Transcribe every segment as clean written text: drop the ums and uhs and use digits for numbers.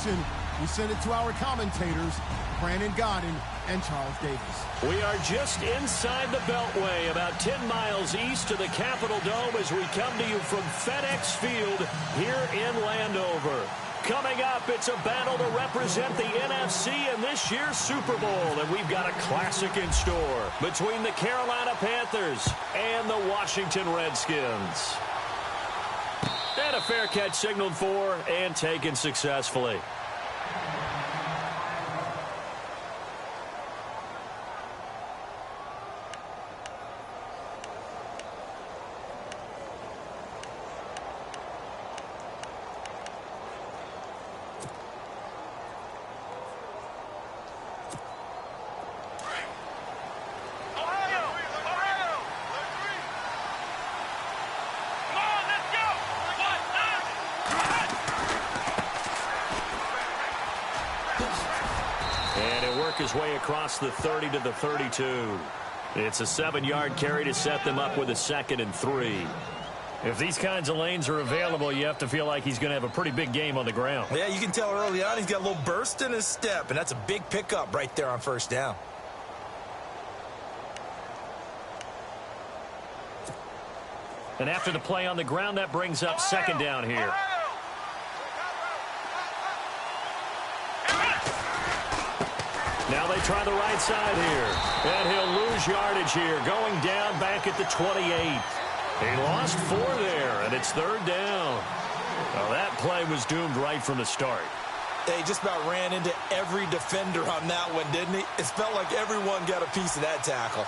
question, we send it to our commentators, Brandon Godden and Charles Davis. We are just inside the Beltway, about 10 miles east of the Capitol Dome as we come to you from FedEx Field here in Landover. Coming up, it's a battle to represent the NFC in this year's Super Bowl, and we've got a classic in store between the Carolina Panthers and the Washington Redskins. And a fair catch signaled for and taken successfully. His way across the 30 to the 32. It's a 7-yard carry to set them up with a 2nd and 3. If these kinds of lanes are available, you have to feel like he's going to have a pretty big game on the ground. Yeah, you can tell early on he's got a little burst in his step, and that's a big pickup right there on first down. And after the play on the ground, that brings up 2nd down here. Now they try the right side here. And he'll lose yardage here, going down back at the 28. He lost 4 there, and it's 3rd down. Well, that play was doomed right from the start. They just about ran into every defender on that one, didn't he? It felt like everyone got a piece of that tackle.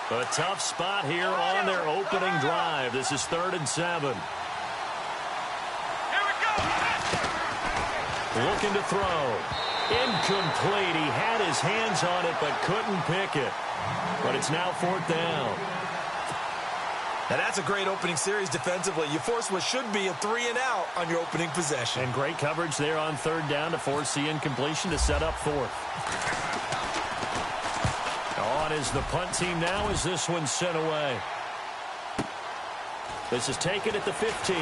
A tough spot here on their opening drive. This is 3rd and 7. Here we go. Looking to throw. Incomplete. He had his hands on it but couldn't pick it. But it's now 4th down. Now that's a great opening series defensively. You force what should be a 3-and-out on your opening possession. And great coverage there on 3rd down to force the incompletion to set up 4th. On is the punt team now as this one's sent away. This is taken at the 15.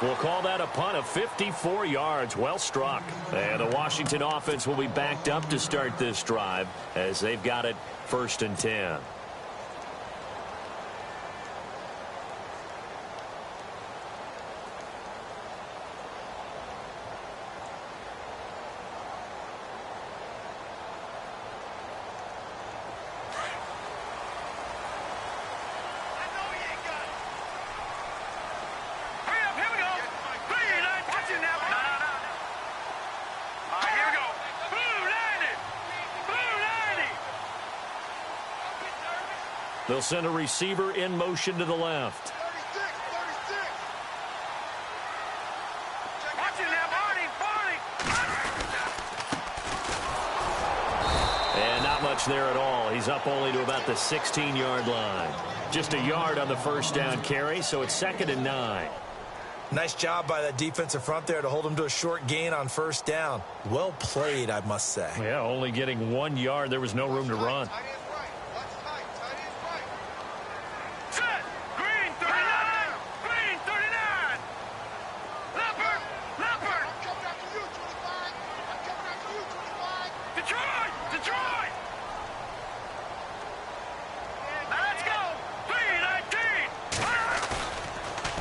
We'll call that a punt of 54 yards. Well struck. And the Washington offense will be backed up to start this drive as they've got it 1st and 10. They'll send a receiver in motion to the left. 36. Watch it now, Barney. And not much there at all. He's up only to about the 16-yard line. Just a yard on the 1st down carry, so it's 2nd and 9. Nice job by that defensive front there to hold him to a short gain on 1st down. Well played, I must say. Yeah, only getting 1 yard. There was no room to run.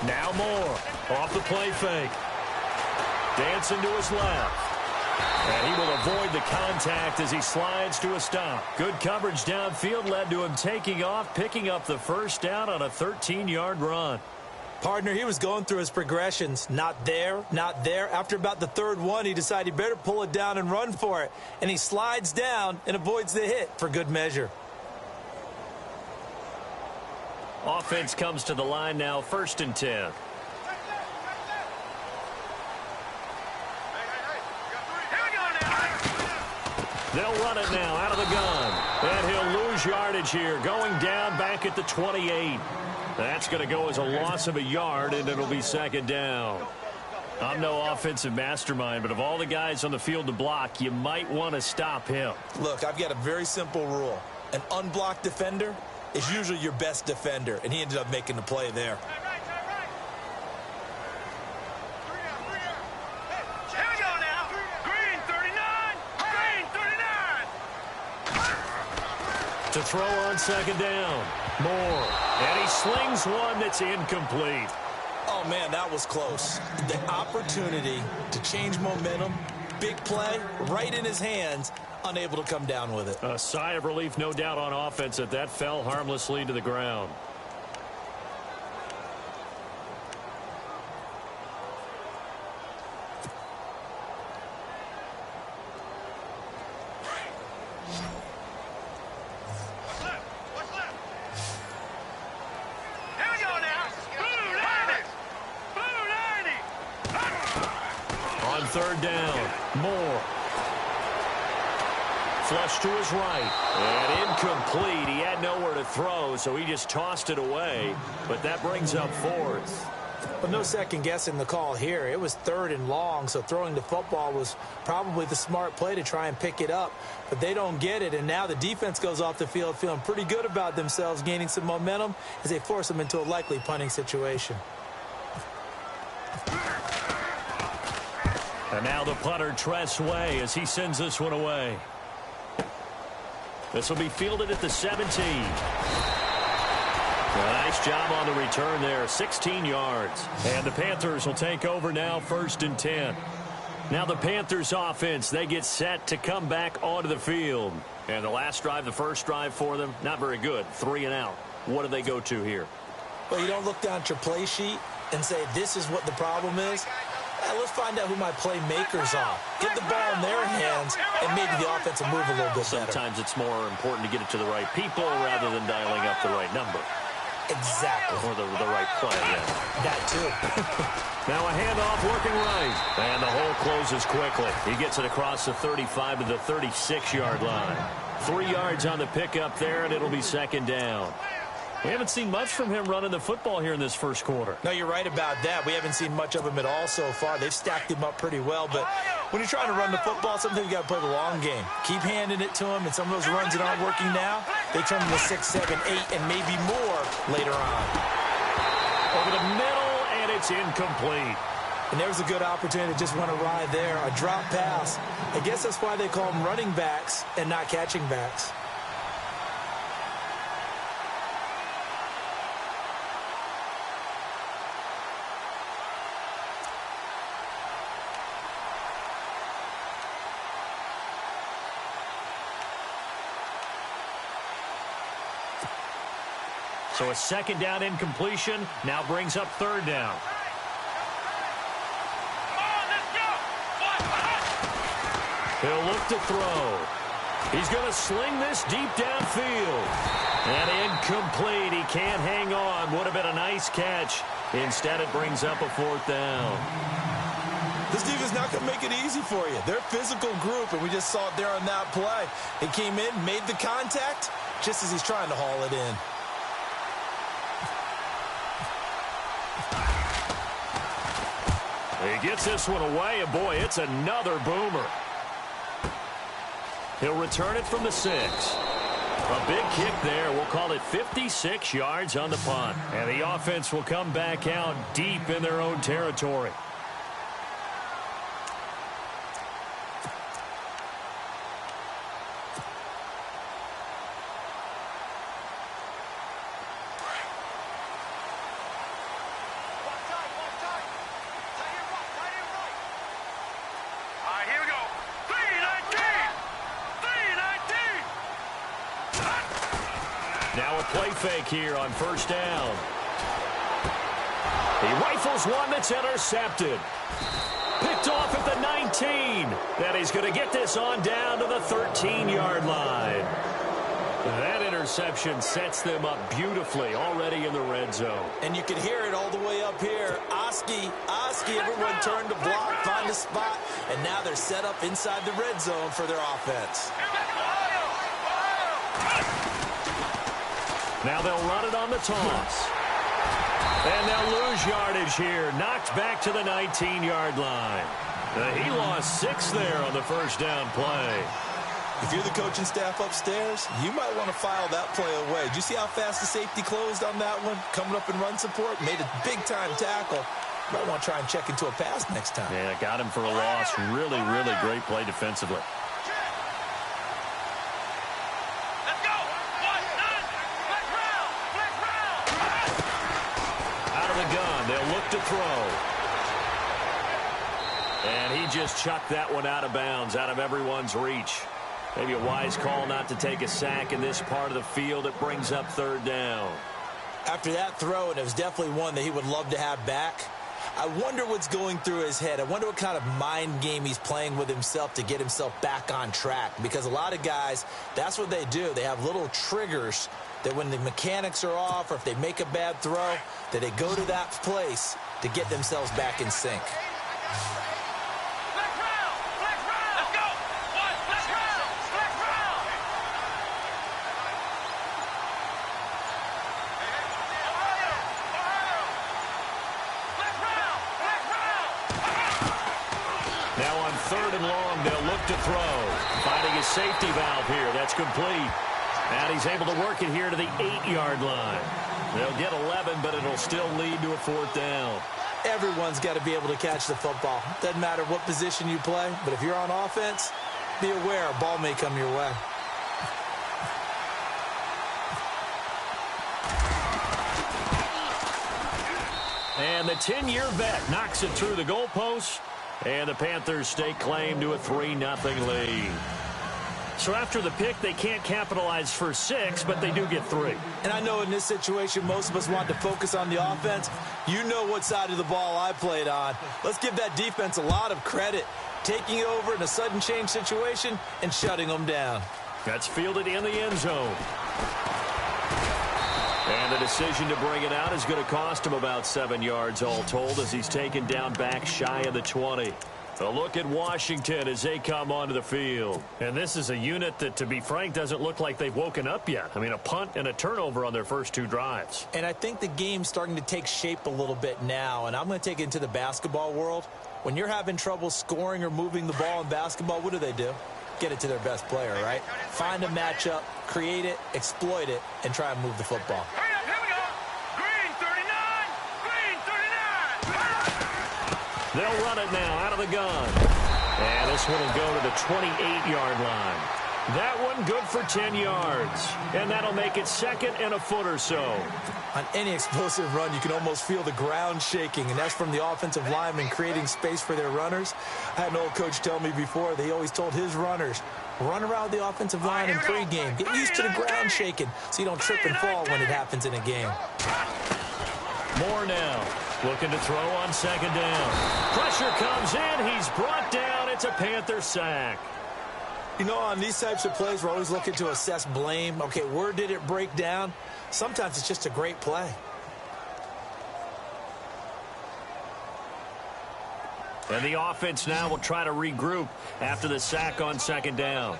Now Moore off the play fake. Dancing to his left. And he will avoid the contact as he slides to a stop. Good coverage downfield led to him taking off, picking up the 1st down on a 13-yard run. Partner, he was going through his progressions. Not there, not there. After about the 3rd one, he decided he better pull it down and run for it. And he slides down and avoids the hit for good measure. Offense comes to the line now, 1st and 10. They'll run it now out of the gun. And he'll lose yardage here, going down back at the 28. That's going to go as a loss of a yard, and it'll be 2nd down. I'm no offensive mastermind, but of all the guys on the field to block, you might want to stop him. Look, I've got a very simple rule. An unblocked defender is usually your best defender, and he ended up making the play there. Here we go now. Green 39. Green 39. To throw on second down. Moore. And he slings one that's incomplete. Oh, man, that was close. The opportunity to change momentum, big play, right in his hands, unable to come down with it. A sigh of relief, no doubt, on offense that fell harmlessly to the ground. Third down. Moore. Flush to his right. And incomplete. He had nowhere to throw, so he just tossed it away. But that brings up fourth. But no second guessing the call here. It was third and long, so throwing the football was probably the smart play to try and pick it up. But they don't get it, and now the defense goes off the field feeling pretty good about themselves, gaining some momentum as they force them into a likely punting situation. And now the punter, Tress Way, as he sends this one away. This will be fielded at the 17. Nice job on the return there, 16 yards. And the Panthers will take over now, 1st and 10. Now the Panthers offense, they get set to come back onto the field. And the last drive, the first drive for them, not very good, 3 and out. What do they go to here? Well, you don't look down at your play sheet and say, this is what the problem is. Let's find out who my playmakers are. Get the ball in their hands, and maybe the offense will move a little bit better. Sometimes it's more important to get it to the right people rather than dialing up the right number. Exactly. Or the right play, yeah. That too. Now a handoff working right. And the hole closes quickly. He gets it across the 35 to the 36-yard line. 3 yards on the pickup there, and it'll be second down. We haven't seen much from him running the football here in this first quarter. No, you're right about that. We haven't seen much of him at all so far. They've stacked him up pretty well, but when you're trying to run the football, sometimes you got to play the long game. Keep handing it to him, and some of those runs that aren't working now, they turn into 6, 7, 8, and maybe more later on. Over the middle, and it's incomplete. And there's a good opportunity to just run a ride there, a drop pass. I guess that's why they call them running backs and not catching backs. So a second down incompletion now brings up third down. He'll look to throw. He's going to sling this deep downfield. And incomplete. He can't hang on. Would have been a nice catch. Instead, it brings up a fourth down. This defense not going to make it easy for you. They're a physical group, and we just saw it there on that play. He came in, made the contact, just as he's trying to haul it in. He gets this one away, and boy, it's another boomer. He'll return it from the 6. A big kick there. We'll call it 56 yards on the punt. And the offense will come back out deep in their own territory. Now a play fake here on first down. He rifles one that's intercepted. Picked off at the 19. Then he's going to get this on down to the 13-yard line. That interception sets them up beautifully already in the red zone. And you can hear it all the way up here. Oski, everyone turned to block, find a spot, and now they're set up inside the red zone for their offense. Now they'll run it on the toss. And they'll lose yardage here. Knocked back to the 19-yard line. He lost 6 there on the first down play. If you're the coaching staff upstairs, you might want to file that play away. Did you see how fast the safety closed on that one? Coming up in run support, made a big-time tackle. Might want to try and check into a pass next time. Yeah, got him for a loss. Really, really great play defensively. They'll look to throw. And he just chucked that one out of bounds, out of everyone's reach. Maybe a wise call not to take a sack in this part of the field. It brings up third down. After that throw, and it was definitely one that he would love to have back, I wonder what's going through his head. I wonder what kind of mind game he's playing with himself to get himself back on track. Because a lot of guys, that's what they do. They have little triggers that when the mechanics are off or if they make a bad throw, that they go to that place to get themselves back in sync. Now on third and long, they'll look to throw. Finding his safety valve here. That's complete. And he's able to work it here to the 8-yard line. They'll get 11, but it'll still lead to a fourth down. Everyone's got to be able to catch the football. Doesn't matter what position you play, but if you're on offense, be aware a ball may come your way. And the 10-year vet knocks it through the goalpost. And the Panthers stake claim to a 3-0 lead. So after the pick, they can't capitalize for 6, but they do get 3. And I know in this situation, most of us want to focus on the offense. You know what side of the ball I played on. Let's give that defense a lot of credit. Taking over in a sudden change situation and shutting them down. That's fielded in the end zone. And the decision to bring it out is going to cost him about 7 yards all told as he's taken down back shy of the 20. A look at Washington as they come onto the field. And this is a unit that, to be frank, doesn't look like they've woken up yet. I mean, a punt and a turnover on their first 2 drives. And I think the game's starting to take shape a little bit now. And I'm going to take it into the basketball world. When you're having trouble scoring or moving the ball in basketball, what do? Get it to their best player, right? Find a matchup, create it, exploit it, and try and move the football. They'll run it now out of the gun. And this one will go to the 28-yard line. That one good for 10 yards. And that'll make it second and a foot or so. On any explosive run, you can almost feel the ground shaking, and that's from the offensive linemen creating space for their runners. I had an old coach tell me before that he always told his runners, run around the offensive line in pregame. Get used to the ground shaking so you don't trip and fall when it happens in a game. More now. Looking to throw on second down. Pressure comes in. He's brought down. It's a Panther sack. You know, on these types of plays, we're always looking to assess blame. Okay, where did it break down? Sometimes it's just a great play. And the offense now will try to regroup after the sack on second down.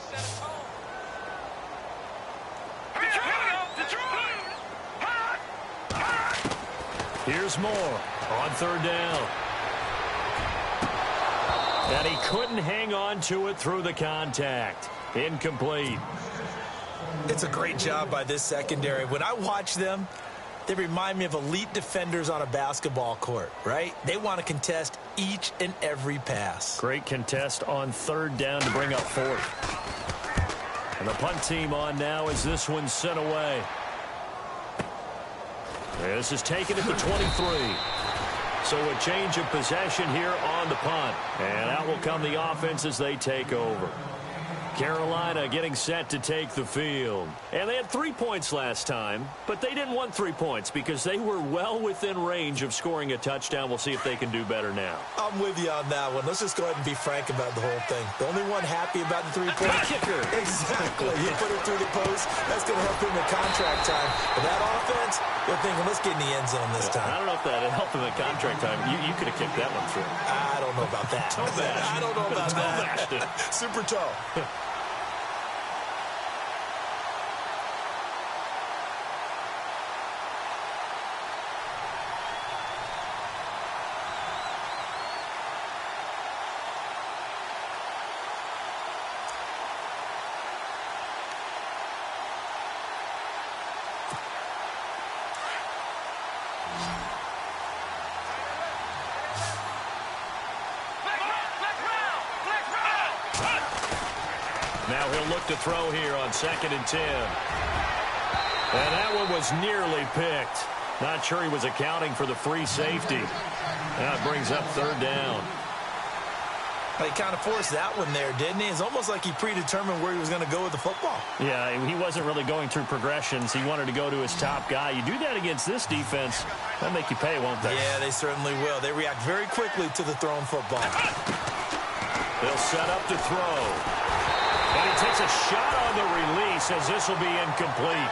Here's more on third down. And he couldn't hang on to it through the contact. Incomplete. It's a great job by this secondary. When I watch them, they remind me of elite defenders on a basketball court, right? They want to contest each and every pass. Great contest on third down to bring up fourth. And the punt team on now as this one's sent away. This is taken at the 23. So a change of possession here on the punt. And out will come the offense as they take over. Carolina getting set to take the field. And they had 3 points last time, but they didn't want 3 points because they were well within range of scoring a touchdown. We'll see if they can do better now. I'm with you on that one. Let's just go ahead and be frank about the whole thing. The only one happy about the 3 points. Kicker. Exactly. You put it through the post. That's going to help him in contract time. But that offense, they're thinking, let's get in the end zone this time. I don't know if that helped him in contract time. You could have kicked that one through. I don't know about that. I don't know about that. Super toe. Now he'll look to throw here on 2nd and 10. And that one was nearly picked. Not sure he was accounting for the free safety. That brings up 3rd down. He kind of forced that one there, didn't he? It's almost like he predetermined where he was going to go with the football. Yeah, he wasn't really going through progressions. He wanted to go to his top guy. You do that against this defense, they'll make you pay, won't they? Yeah, they certainly will. They react very quickly to the thrown football. They'll set up to throw. And he takes a shot on the release as this will be incomplete.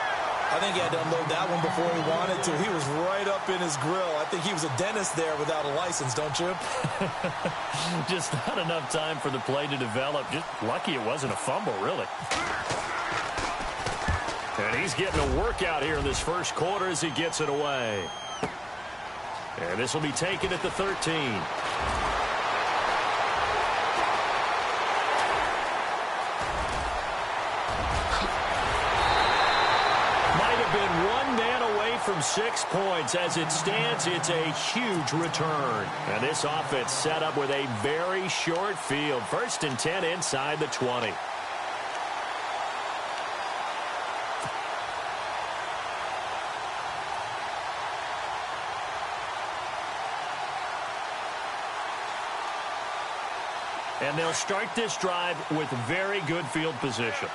I think he had to unload that one before he wanted to. He was right up in his grill. I think he was a dentist there without a license, don't you? Just not enough time for the play to develop. Just lucky it wasn't a fumble, really. And he's getting a workout here in this first quarter as he gets it away. And this will be taken at the 13. Been one man away from 6 points. As it stands, it's a huge return. And this offense set up with a very short field. 1st and 10 inside the 20. And they'll start this drive with very good field position.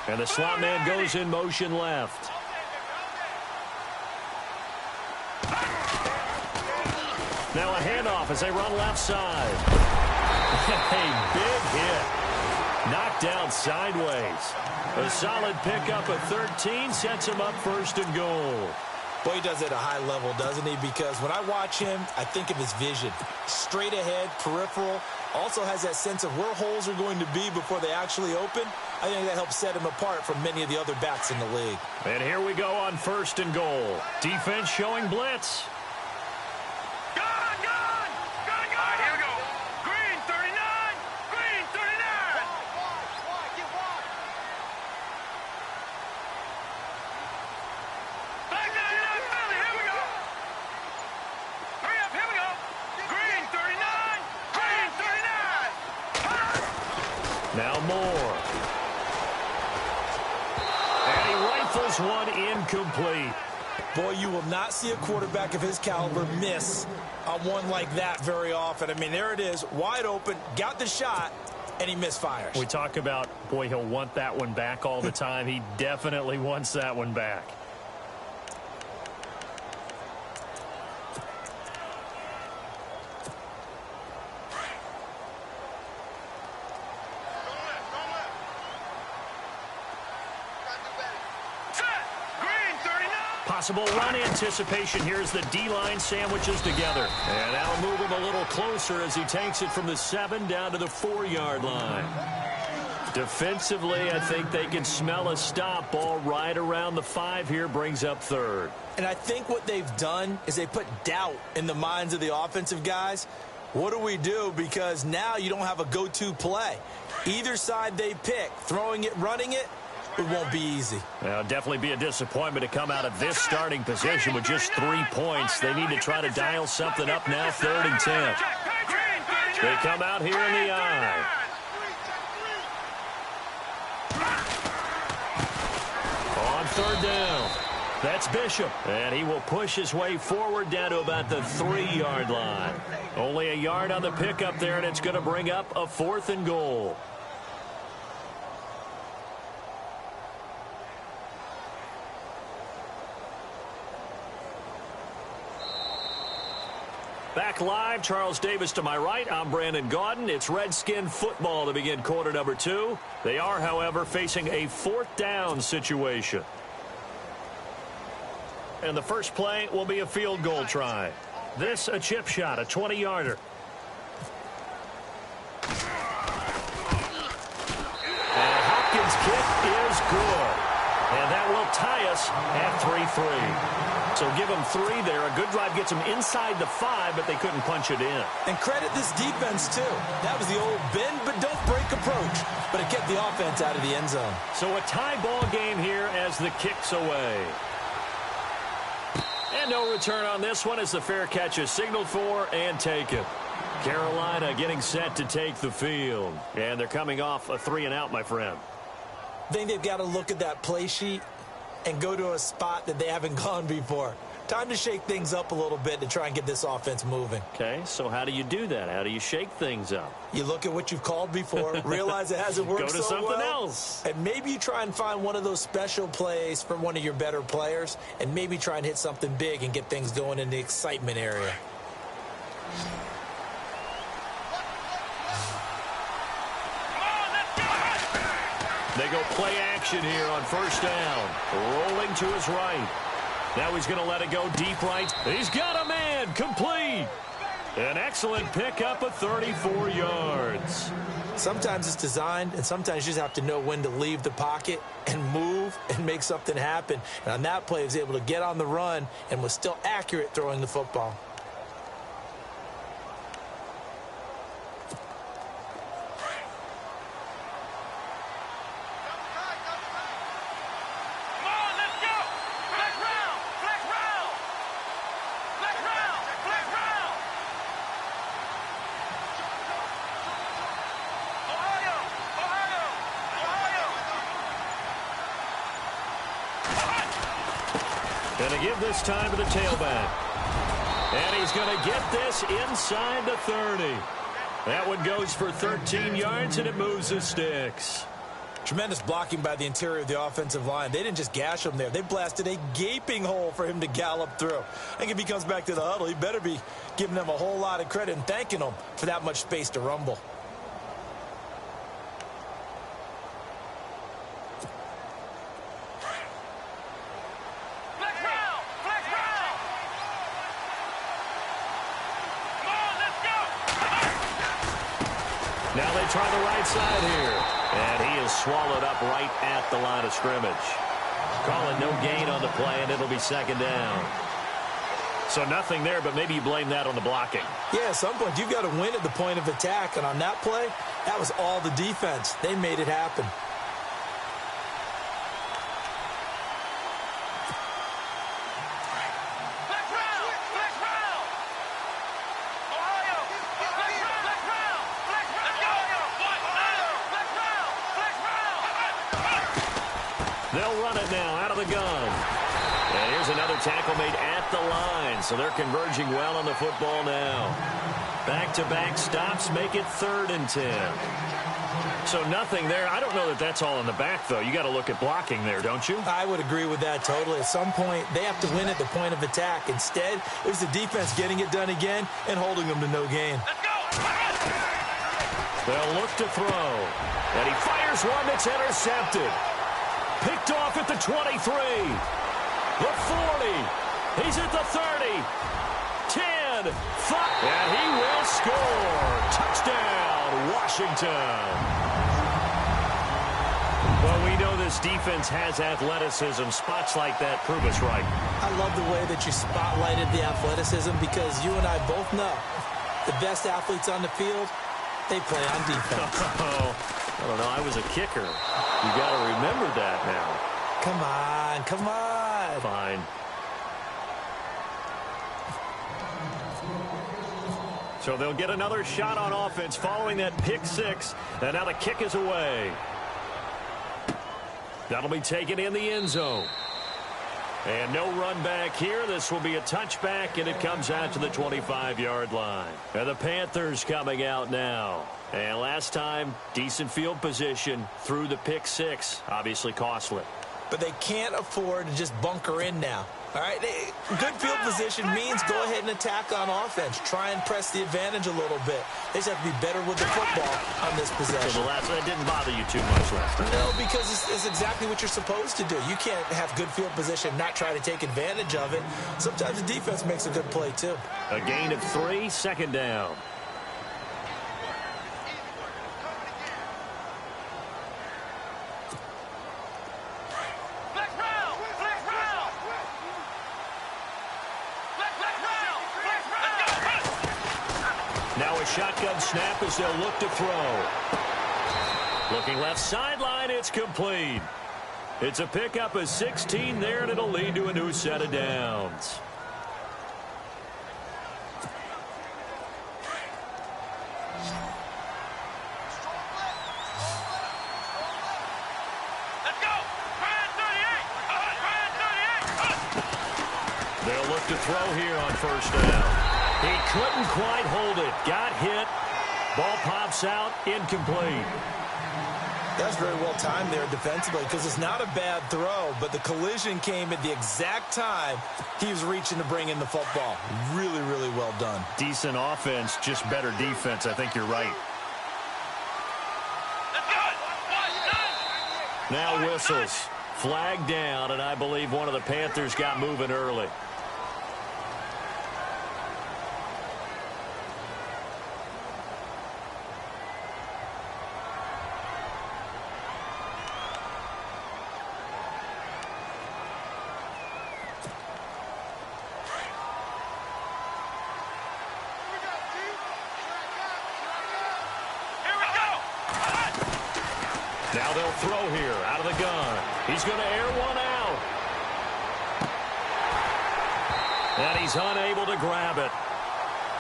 And the slot man goes in motion left. Now a handoff as they run left side. A big hit. Knocked down sideways. A solid pickup of 13 sets him up 1st and goal. Boy, he does it at a high level, doesn't he? Because when I watch him, I think of his vision. Straight ahead, peripheral. Also has that sense of where holes are going to be before they actually open. I think that helps set him apart from many of the other backs in the league. And here we go on 1st and goal. Defense showing blitz. Now Moore. And he rifles one incomplete. Boy, you will not see a quarterback of his caliber miss on one like that very often. I mean, there it is, wide open, got the shot, and he misfires. We talk about, boy, he'll want that one back all the time. He definitely wants that one back. Possible run anticipation here as the D-line sandwiches together. And that'll move him a little closer as he takes it from the 7 down to the 4-yard line. Defensively, I think they can smell a stop. Ball right around the 5 here, brings up 3rd. And I think what they've done is they put doubt in the minds of the offensive guys. What do we do? Because now you don't have a go-to play. Either side they pick, throwing it, running it, it won't be easy. Well, definitely be a disappointment to come out of this starting position with just 3 points. They need to try to dial something up now, 3rd and 10. They come out here in the eye. On 3rd down. That's Bishop. And he will push his way forward down to about the 3-yard line. Only a yard on the pickup there, and it's going to bring up a 4th and goal. Back live, Charles Davis to my right. I'm Brandon Gaudin. It's Redskin football to begin quarter number 2. They are, however, facing a 4th down situation. And the first play will be a field goal try. This a chip shot, a 20-yarder. And Hopkins' kick is good. And that will tie us at 3-3. So give them 3 there. A good drive gets them inside the 5, but they couldn't punch it in. And credit this defense, too. That was the old bend but don't break approach. But it kept the offense out of the end zone. So a tie ball game here as the kick's away. And no return on this one as the fair catch is signaled for and taken. Carolina getting set to take the field. And they're coming off a 3-and-out, my friend. I think they've got to look at that play sheet and go to a spot that they haven't gone before. Time to shake things up a little bit to try and get this offense moving. Okay, so how do you do that? How do you shake things up? You look at what you've called before, realize it hasn't worked Go to so something well, else. and maybe you try and find one of those special plays from one of your better players, and maybe try and hit something big and get things going in the excitement area. They go play action here on first down. Rolling to his right. Now he's going to let it go deep right. He's got a man. Complete. An excellent pickup of 34 yards. Sometimes it's designed, and sometimes you just have to know when to leave the pocket and move and make something happen. And on that play, he was able to get on the run and was still accurate throwing the football. Going to give this time to the tailback. And he's going to get this inside the 30. That one goes for 13 yards, and it moves the sticks. Tremendous blocking by the interior of the offensive line. They didn't just gash him there. They blasted a gaping hole for him to gallop through. I think if he comes back to the huddle, he better be giving them a whole lot of credit and thanking them for that much space to rumble. Now they try the right side here. And he is swallowed up right at the line of scrimmage. Calling no gain on the play, and it'll be second down. So nothing there, but maybe you blame that on the blocking. Yeah, at some point, you've got to win at the point of attack. And on that play, that was all the defense. They made it happen. They'll run it now out of the gun. And here's another tackle made at the line. So they're converging well on the football now. Back-to-back stops make it 3rd and 10. So nothing there. I don't know that that's all in the back, though. You got to look at blocking there, don't you? I would agree with that totally. At some point, they have to win at the point of attack. Instead, it was the defense getting it done again and holding them to no gain. They'll look to throw. And he fires one that's intercepted. Picked off at the 23. The 40. He's at the 30. 10. 5. And he will score. Touchdown, Washington. Well, we know this defense has athleticism. Spots like that prove us right. I love the way that you spotlighted the athleticism because you and I both know the best athletes on the field, they play on defense. I don't know. I was a kicker. You got to remember that now. Come on. Come on. Fine. So they'll get another shot on offense following that pick six. And now the kick is away. That'll be taken in the end zone. And no run back here. This will be a touchback, and it comes out to the 25-yard line. And the Panthers coming out now. And last time, decent field position through the pick six. Obviously costly. But they can't afford to just bunker in now. All right, good field position means go ahead and attack on offense. Try and press the advantage a little bit. They just have to be better with the football on this possession. So that didn't bother you too much last time. No, because it's exactly what you're supposed to do. You can't have good field position, not try to take advantage of it. Sometimes the defense makes a good play, too. A gain of 3, second down. Now a shotgun snap as they'll look to throw. Looking left sideline, it's complete. It's a pickup of 16 there, and it'll lead to a new set of downs. They'll look to throw here on first down. He couldn't quite hold it. Got hit. Ball pops out. Incomplete. That's very well timed there defensively because it's not a bad throw, but the collision came at the exact time he was reaching to bring in the football. Really, really well done. Decent offense, just better defense. I think you're right. Now whistles. Flag down, and I believe one of the Panthers got moving early. Now they'll throw here out of the gun. He's going to air one out. And he's unable to grab it.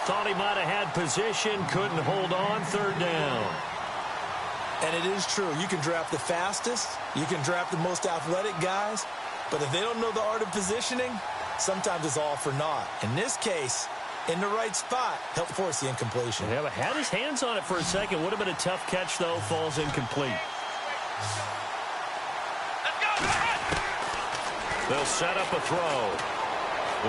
Thought he might have had position, couldn't hold on, third down. And it is true. You can draft the fastest. You can draft the most athletic guys. But if they don't know the art of positioning, sometimes it's all for naught. In this case, in the right spot, helped force the incompletion. Yeah, but had his hands on it for a second. Would have been a tough catch, though. Falls incomplete. They'll set up a throw.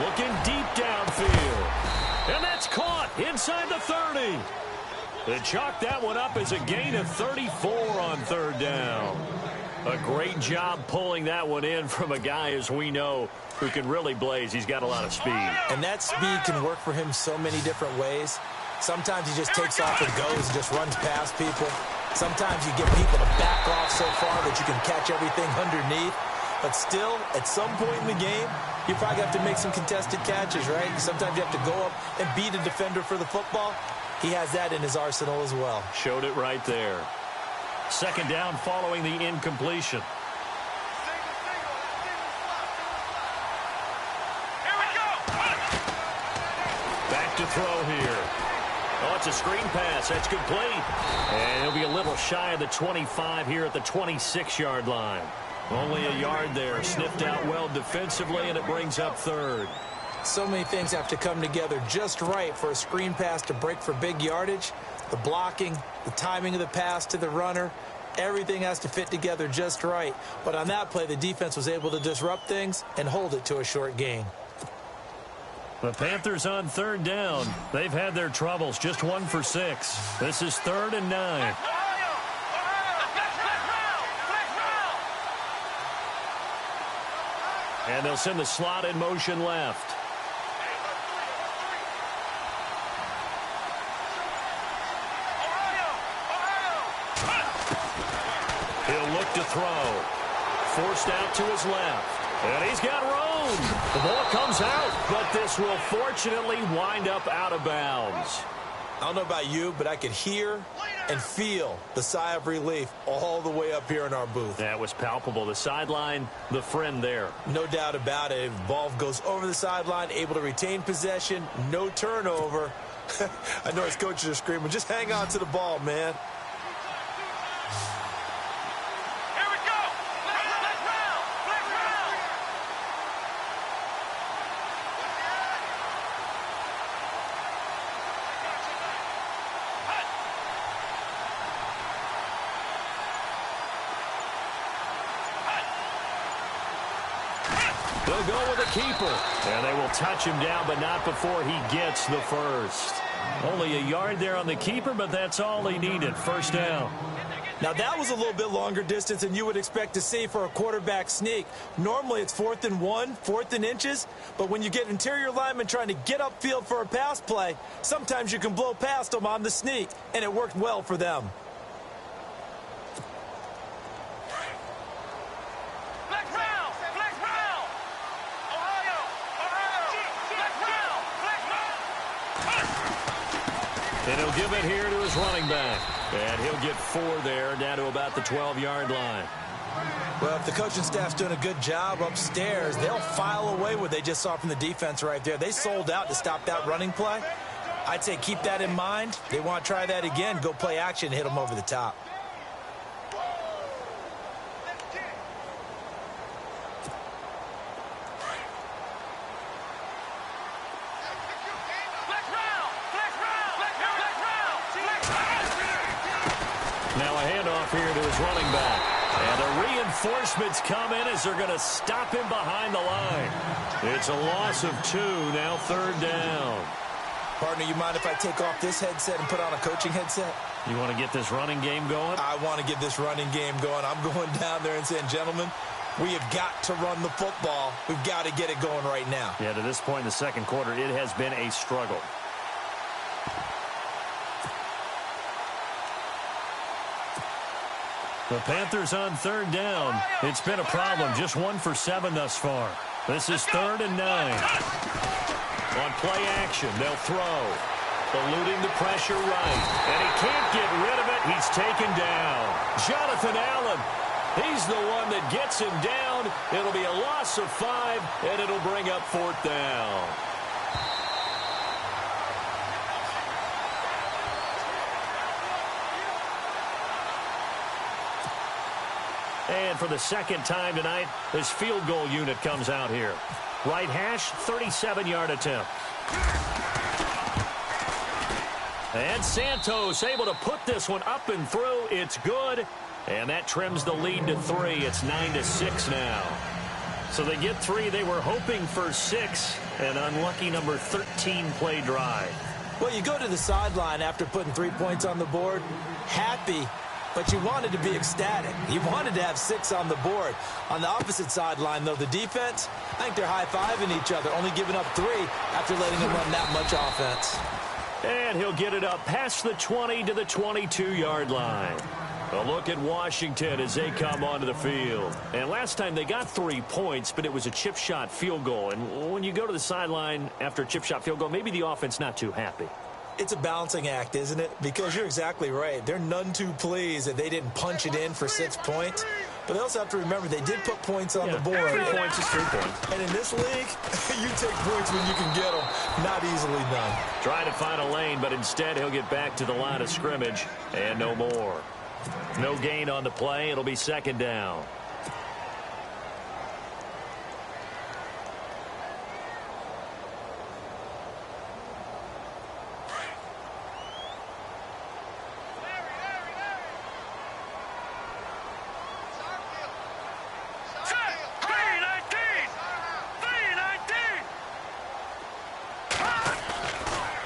Looking deep downfield. And that's caught inside the 30. They chalk that one up as a gain of 34 on third down. A great job pulling that one in from a guy, as we know, who can really blaze. He's got a lot of speed. And that speed can work for him so many different ways. Sometimes he just takes off and goes and just runs past people. Sometimes you get people to back off so far that you can catch everything underneath. But still, at some point in the game, you probably have to make some contested catches, right? Sometimes you have to go up and beat a defender for the football. He has that in his arsenal as well. Showed it right there. Second down following the incompletion. Here we go. Back to throw here. Oh, it's a screen pass. That's complete. And he'll be a little shy of the 25 here at the 26-yard line. Only a yard there. Sniffed out well defensively, and it brings up third. So many things have to come together just right for a screen pass to break for big yardage. The blocking, the timing of the pass to the runner, everything has to fit together just right. But on that play, the defense was able to disrupt things and hold it to a short gain. The Panthers on third down. They've had their troubles. Just 1 for 6. This is 3rd and 9. And they'll send the slot in motion left. He'll look to throw. Forced out to his left. And he's got room. The ball comes out, but this will fortunately wind up out of bounds. I don't know about you, but I could hear and feel the sigh of relief all the way up here in our booth. That was palpable. The sideline, the friend there. No doubt about it. Ball goes over the sideline, able to retain possession, no turnover. I know his coaches are screaming, just hang on to the ball, man. Here we go. Let's round. They'll go with a keeper. And they will touch him down, but not before he gets the first. Only a yard there on the keeper, but that's all he needed. First down. Now, that was a little bit longer distance than you would expect to see for a quarterback sneak. Normally, it's 4th and 1, 4th and inches. But when you get interior linemen trying to get upfield for a pass play, sometimes you can blow past them on the sneak, and it worked well for them. And he'll give it here to his running back. And he'll get 4 there, down to about the 12-yard line. Well, if the coaching staff's doing a good job upstairs, they'll file away what they just saw from the defense right there. They sold out to stop that running play. I'd say keep that in mind. They want to try that again, go play action, hit them over the top. a handoff here to his running back. And the reinforcements come in as they're going to stop him behind the line. It's a loss of 2, now 3rd down. Partner, you mind if I take off this headset and put on a coaching headset? You want to get this running game going? I want to get this running game going. I'm going down there and saying, gentlemen, we have got to run the football. We've got to get it going right now. Yeah, to this point in the second quarter, it has been a struggle. The Panthers on 3rd down. It's been a problem. Just 1 for 7 thus far. This is 3rd and 9. On play action, they'll throw. Eluding the pressure right. And he can't get rid of it. He's taken down. Jonathan Allen. He's the one that gets him down. It'll be a loss of 5, and it'll bring up 4th down. And for the second time tonight, this field goal unit comes out here. Right hash, 37-yard attempt. And Santos able to put this one up and through. It's good. And that trims the lead to 3. It's 9-6 now. So they get 3. They were hoping for 6. An unlucky number 13 play drive. Well, you go to the sideline after putting 3 points on the board, happy, but you wanted to be ecstatic. You wanted to have 6 on the board. On the opposite sideline, though, the defense, I think they're high-fiving each other, only giving up 3 after letting them run that much offense. And he'll get it up past the 20 to the 22-yard line. A look at Washington as they come onto the field. And last time they got 3 points, but it was a chip shot field goal. And when you go to the sideline after a chip shot field goal, maybe the offense not too happy. It's a balancing act, isn't it? Because you're exactly right. They're none too pleased that they didn't punch it in for 6 points. But they also have to remember they did put points on the board. 3 points is 3 points. And in this league, you take points when you can get them. Not easily done. Trying to find a lane, but instead he'll get back to the line of scrimmage and no more. No gain on the play. It'll be 2nd down.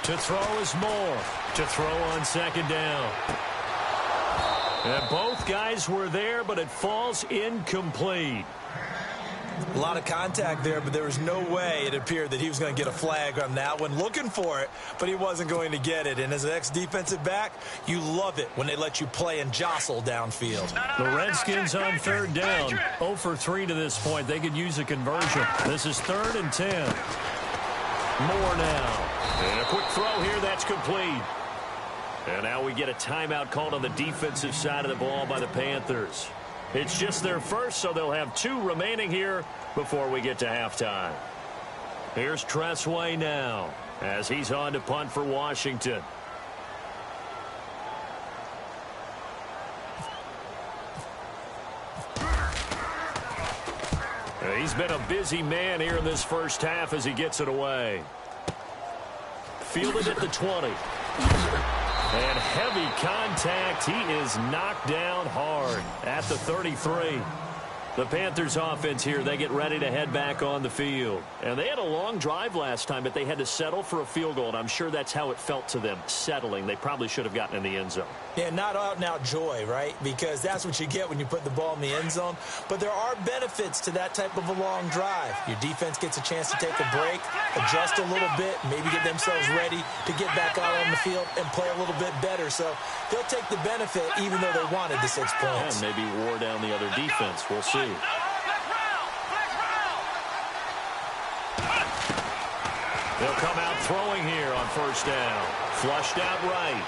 To throw is Moore. To throw on 2nd down. And both guys were there, but it falls incomplete. A lot of contact there, but there was no way it appeared that he was going to get a flag on that one. Looking for it, but he wasn't going to get it. And as an ex-defensive back, you love it when they let you play and jostle downfield. The Redskins on 3rd down. 0 for 3 to this point. They could use a conversion. This is 3rd and 10. Moore now. And a quick throw here. That's complete. And now we get a timeout called on the defensive side of the ball by the Panthers. It's just their first, so they'll have 2 remaining here before we get to halftime. Here's Tressway now as he's on to punt for Washington. He's been a busy man here in this first half as he gets it away. Fielded at the 20. And heavy contact. He is knocked down hard at the 33. The Panthers offense here, they get ready to head back on the field. And they had a long drive last time, but they had to settle for a field goal. And I'm sure that's how it felt to them, settling. They probably should have gotten in the end zone. Yeah, not out-and-out joy, right? Because that's what you get when you put the ball in the end zone. But there are benefits to that type of a long drive. Your defense gets a chance to take a break, adjust a little bit, maybe get themselves ready to get back out on the field and play a little bit better. So they'll take the benefit even though they wanted the 6 points. And maybe wore down the other defense. We'll see. They'll come out throwing here on 1st down. Flushed out right.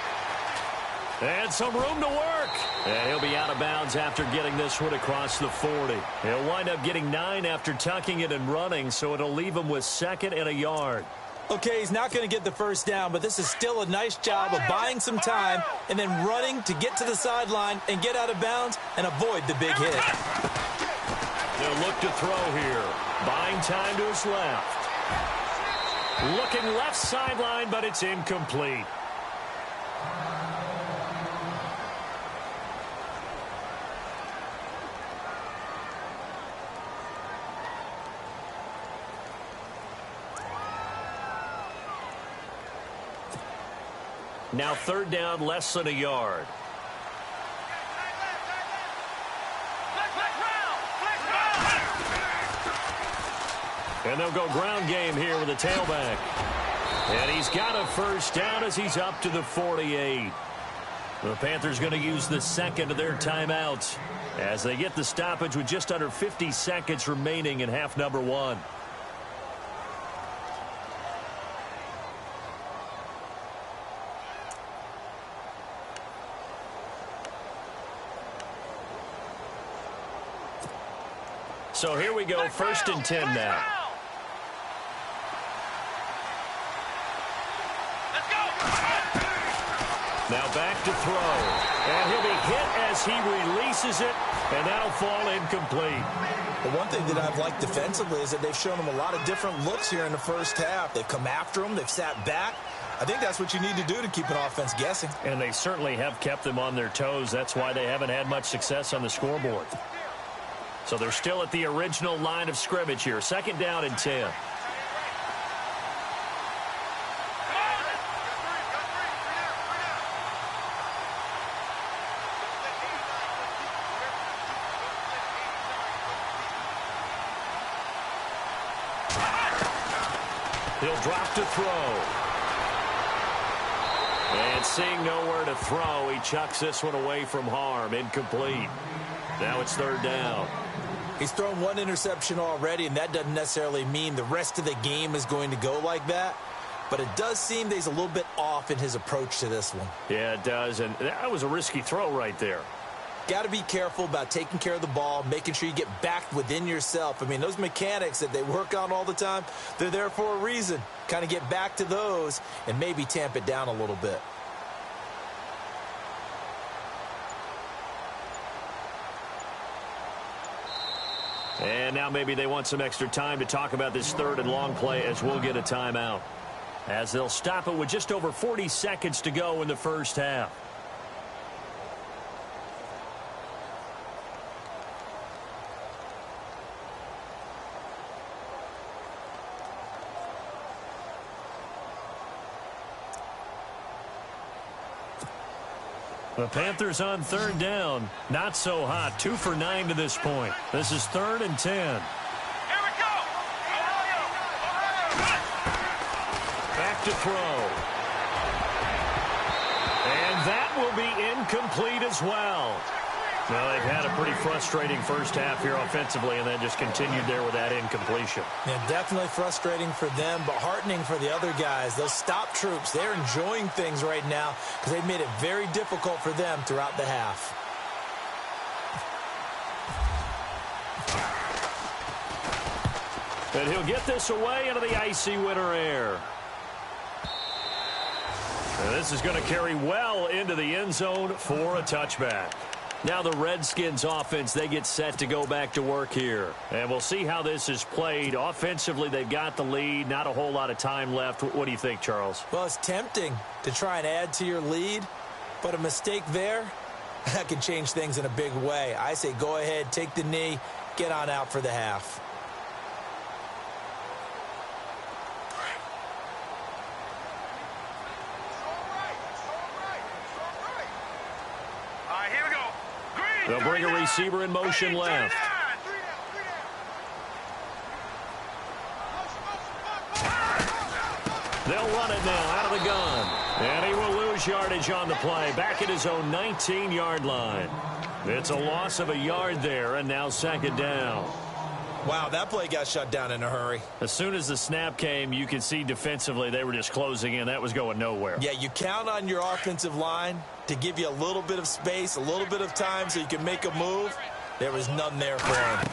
And some room to work. And he'll be out of bounds after getting this one across the 40. He'll wind up getting 9 after tucking it and running, so it'll leave him with 2nd and a yard. Okay, he's not going to get the 1st down, but this is still a nice job of buying some time and then running to get to the sideline and get out of bounds and avoid the big hit. They'll look to throw here. Buying time to his left. Looking left sideline, but it's incomplete. Now third down, less than a yard. And they'll go ground game here with a tailback. And he's got a first down as he's up to the 48. The Panthers going to use the second of their timeouts as they get the stoppage with just under 50 seconds remaining in half number one. So here we go, first and 10 now. Now back to throw. And he'll be hit as he releases it, and that'll fall incomplete. Well, one thing that I've liked defensively is that they've shown him a lot of different looks here in the first half. They've come after him. They've sat back. I think that's what you need to do to keep an offense guessing. And they certainly have kept them on their toes. That's why they haven't had much success on the scoreboard. So they're still at the original line of scrimmage here. Second down and 10. He'll drop to throw. And seeing nowhere to throw, he chucks this one away from harm. Incomplete. Now it's third down. He's thrown one interception already, and that doesn't necessarily mean the rest of the game is going to go like that. But it does seem that he's a little bit off in his approach to this one. Yeah, it does. And that was a risky throw right there. Got to be careful about taking care of the ball, making sure you get back within yourself. I mean, those mechanics that they work on all the time, they're there for a reason. Kind of get back to those and maybe tamp it down a little bit. And now maybe they want some extra time to talk about this third and long play as we'll get a timeout. As they'll stop it with just over 40 seconds to go in the first half. The Panthers on third down. Not so hot. 2 for 9 to this point. This is third and 10. Here we go. Back to throw. And that will be incomplete as well. Well, they've had a pretty frustrating first half here offensively, and then just continued there with that incompletion. Yeah, definitely frustrating for them, but heartening for the other guys. Those stop troops, they're enjoying things right now because they've made it very difficult for them throughout the half. And he'll get this away into the icy winter air. And this is going to carry well into the end zone for a touchback. Now the Redskins offense, they get set to go back to work here. And we'll see how this is played. Offensively, they've got the lead. Not a whole lot of time left. What do you think, Charles? Well, it's tempting to try and add to your lead, but a mistake there, that can change things in a big way. I say go ahead, take the knee, get on out for the half. They'll bring a receiver in motion left. They'll run it now out of the gun. And he will lose yardage on the play. Back at his own 19-yard line. It's a loss of a yard there, and now second down. Wow, that play got shut down in a hurry. As soon as the snap came, you could see defensively they were just closing in. That was going nowhere. Yeah, you count on your offensive line to give you a little bit of space, a little bit of time so you can make a move. There was none there for him.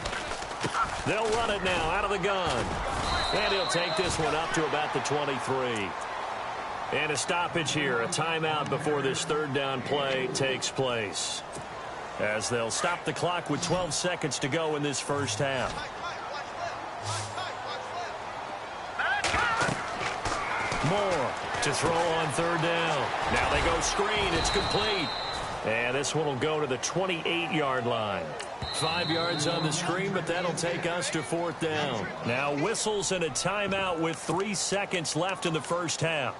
They'll run it now out of the gun. And he'll take this one up to about the 23. And a stoppage here, a timeout before this third down play takes place. As they'll stop the clock with 12 seconds to go in this first half. Moore to throw on third down. Now they go screen. It's complete. And this one will go to the 28-yard line. 5 yards on the screen, but that'll take us to fourth down. Now whistles and a timeout with 3 seconds left in the first half.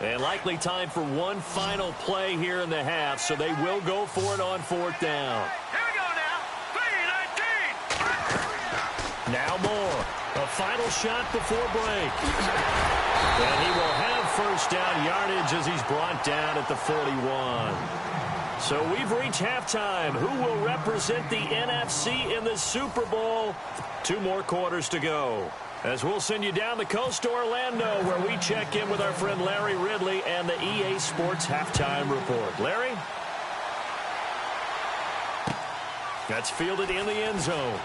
And likely time for one final play here in the half, so they will go for it on 4th down. Here we go now. 3-19. Now more. A final shot before break. And he will have first down yardage as he's brought down at the 41. So we've reached halftime. Who will represent the NFC in the Super Bowl? 2 more quarters to go. As we'll send you down the coast to Orlando, where we check in with our friend Larry Ridley and the EA Sports Halftime Report. Larry? That's fielded in the end zone.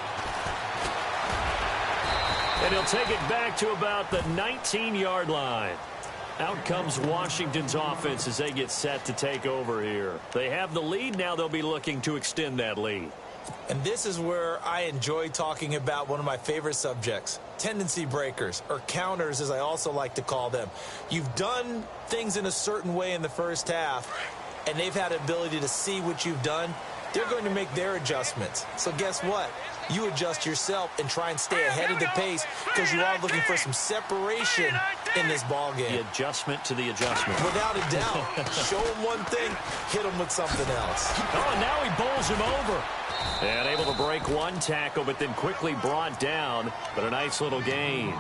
And he'll take it back to about the 19-yard line. Out comes Washington's offense as they get set to take over here. They have the lead. Now they'll be looking to extend that lead. And this is where I enjoy talking about one of my favorite subjects, tendency breakers, or counters as I also like to call them. You've done things in a certain way in the first half, and they've had the ability to see what you've done. They're going to make their adjustments. So guess what? You adjust yourself and try and stay ahead of the pace because you are looking for some separation in this ball game. The adjustment to the adjustment. Without a doubt. Show him one thing, hit him with something else. Oh, and now he bowls him over. And able to break one tackle, but then quickly brought down. But a nice little gain.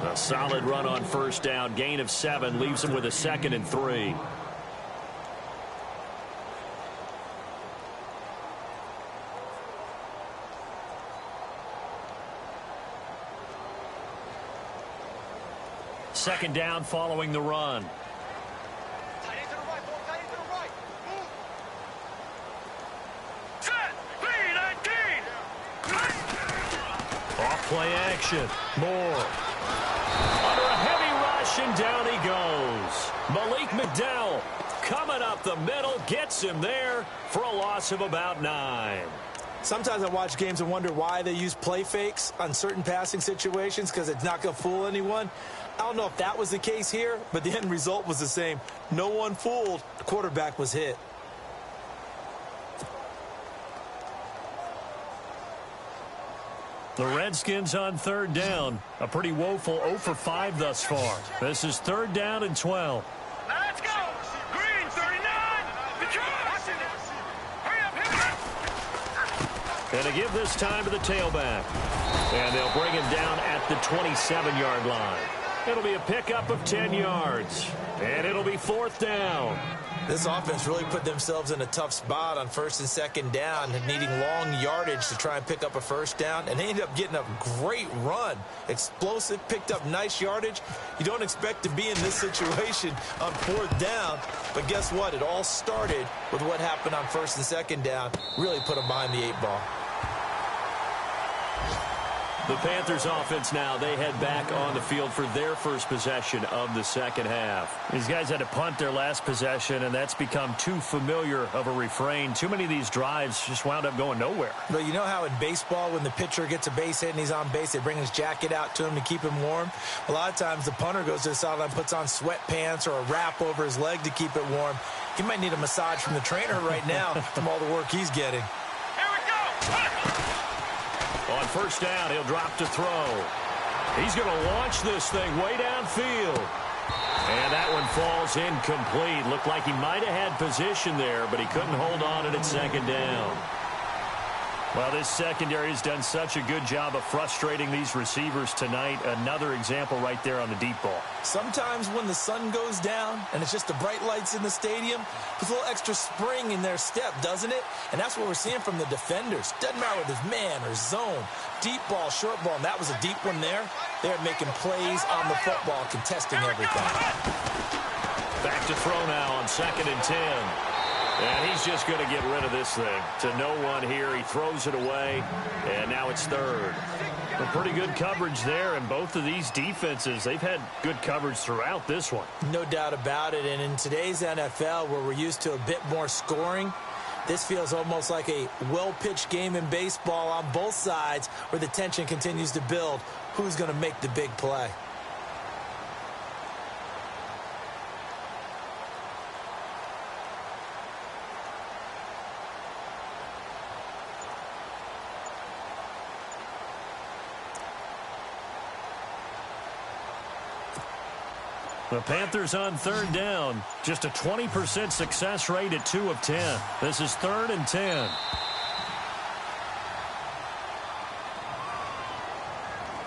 A solid run on first down. Gain of 7 leaves him with a 2nd and 3. Second down following the run. Tight end to the right, ball. Tight end to the right. Move. Set. 3-19. Off play action. Moore. Under a heavy rush, and down he goes. Malik McDowell coming up the middle, gets him there for a loss of about 9. Sometimes I watch games and wonder why they use play fakes on certain passing situations because it's not going to fool anyone. I don't know if that was the case here, but the end result was the same. No one fooled. The quarterback was hit. The Redskins on 3rd down. A pretty woeful 0 for 5 thus far. This is 3rd down and 12. Now let's go. Green 39. Detroit. Hurry up, hurry up. And to give this time to the tailback. And they'll bring him down at the 27-yard line. It'll be a pickup of 10 yards. And it'll be 4th down. This offense really put themselves in a tough spot on 1st and 2nd down, needing long yardage to try and pick up a first down, and they ended up getting a great run. Explosive, picked up nice yardage. You don't expect to be in this situation on 4th down, but guess what? It all started with what happened on 1st and 2nd down. Really put them behind the 8 ball. The Panthers offense now, they head back on the field for their first possession of the second half. These guys had to punt their last possession, and that's become too familiar of a refrain. Too many of these drives just wound up going nowhere. But you know how in baseball, when the pitcher gets a base hit and he's on base, they bring his jacket out to him to keep him warm? A lot of times the punter goes to the sideline, puts on sweatpants or a wrap over his leg to keep it warm. He might need a massage from the trainer right now from all the work he's getting. Here we go. On first down, he'll drop to throw. He's going to launch this thing way downfield. And that one falls incomplete. Looked like he might have had position there, but he couldn't hold on at its 2nd down. Well, this secondary has done such a good job of frustrating these receivers tonight. Another example right there on the deep ball. Sometimes when the sun goes down and it's just the bright lights in the stadium, there's a little extra spring in their step, doesn't it? And that's what we're seeing from the defenders. Doesn't matter whether it's man or zone, deep ball, short ball, and that was a deep one there. They're making plays on the football, contesting everything. Back to throw now on 2nd and 10. And he's just going to get rid of this thing. To no one here. He throws it away. And now it's 3rd. A pretty good coverage there. And both of these defenses, they've had good coverage throughout this one. No doubt about it. And in today's NFL, where we're used to a bit more scoring, this feels almost like a well-pitched game in baseball on both sides where the tension continues to build. Who's going to make the big play? The Panthers on third down. Just a 20% success rate at 2 of 10. This is 3rd and 10.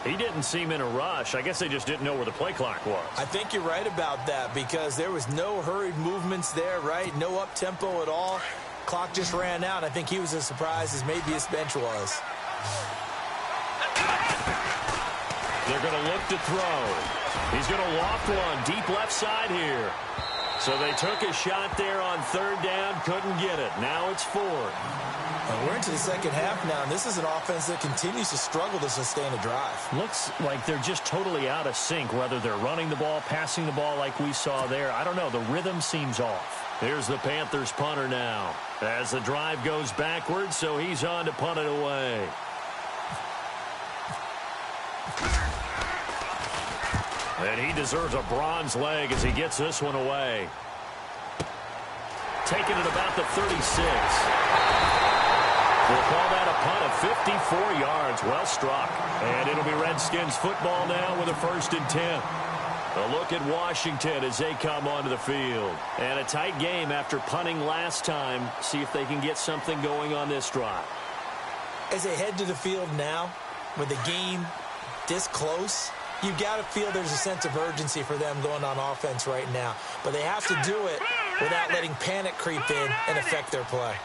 He didn't seem in a rush. I guess they just didn't know where the play clock was. I think you're right about that because there was no hurried movements there, right? No up-tempo at all. Clock just ran out. I think he was as surprised as maybe his bench was. They're going to look to throw. He's going to loft one deep left side here. So they took a shot there on third down, couldn't get it. Now it's 4th. We're into the second half now, and this is an offense that continues to struggle to sustain a drive. Looks like they're just totally out of sync, whether they're running the ball, passing the ball like we saw there. I don't know. The rhythm seems off. Here's the Panthers punter now as the drive goes backwards, so he's on to punt it away. And he deserves a bronze leg as he gets this one away. Taking it about the 36. We'll call that a punt of 54 yards. Well struck. And it'll be Redskins football now with a 1st and 10. A look at Washington as they come onto the field. And a tight game after punting last time. See if they can get something going on this drive. As they head to the field now, with the game this close, you've got to feel there's a sense of urgency for them going on offense right now. But they have to do it without letting panic creep in and affect their play.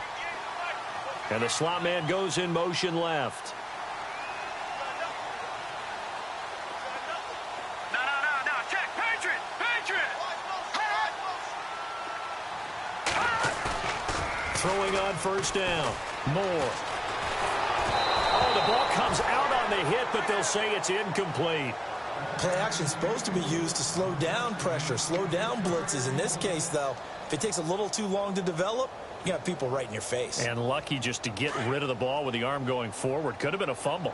And the slot man goes in motion left. No, check. Patriot. Throwing on 1st down. Moore. Oh, the ball comes out on the hit, but they'll say it's incomplete. Play action is supposed to be used to slow down pressure, slow down blitzes. In this case, though, if it takes a little too long to develop, you got people right in your face. And lucky just to get rid of the ball with the arm going forward. Could have been a fumble.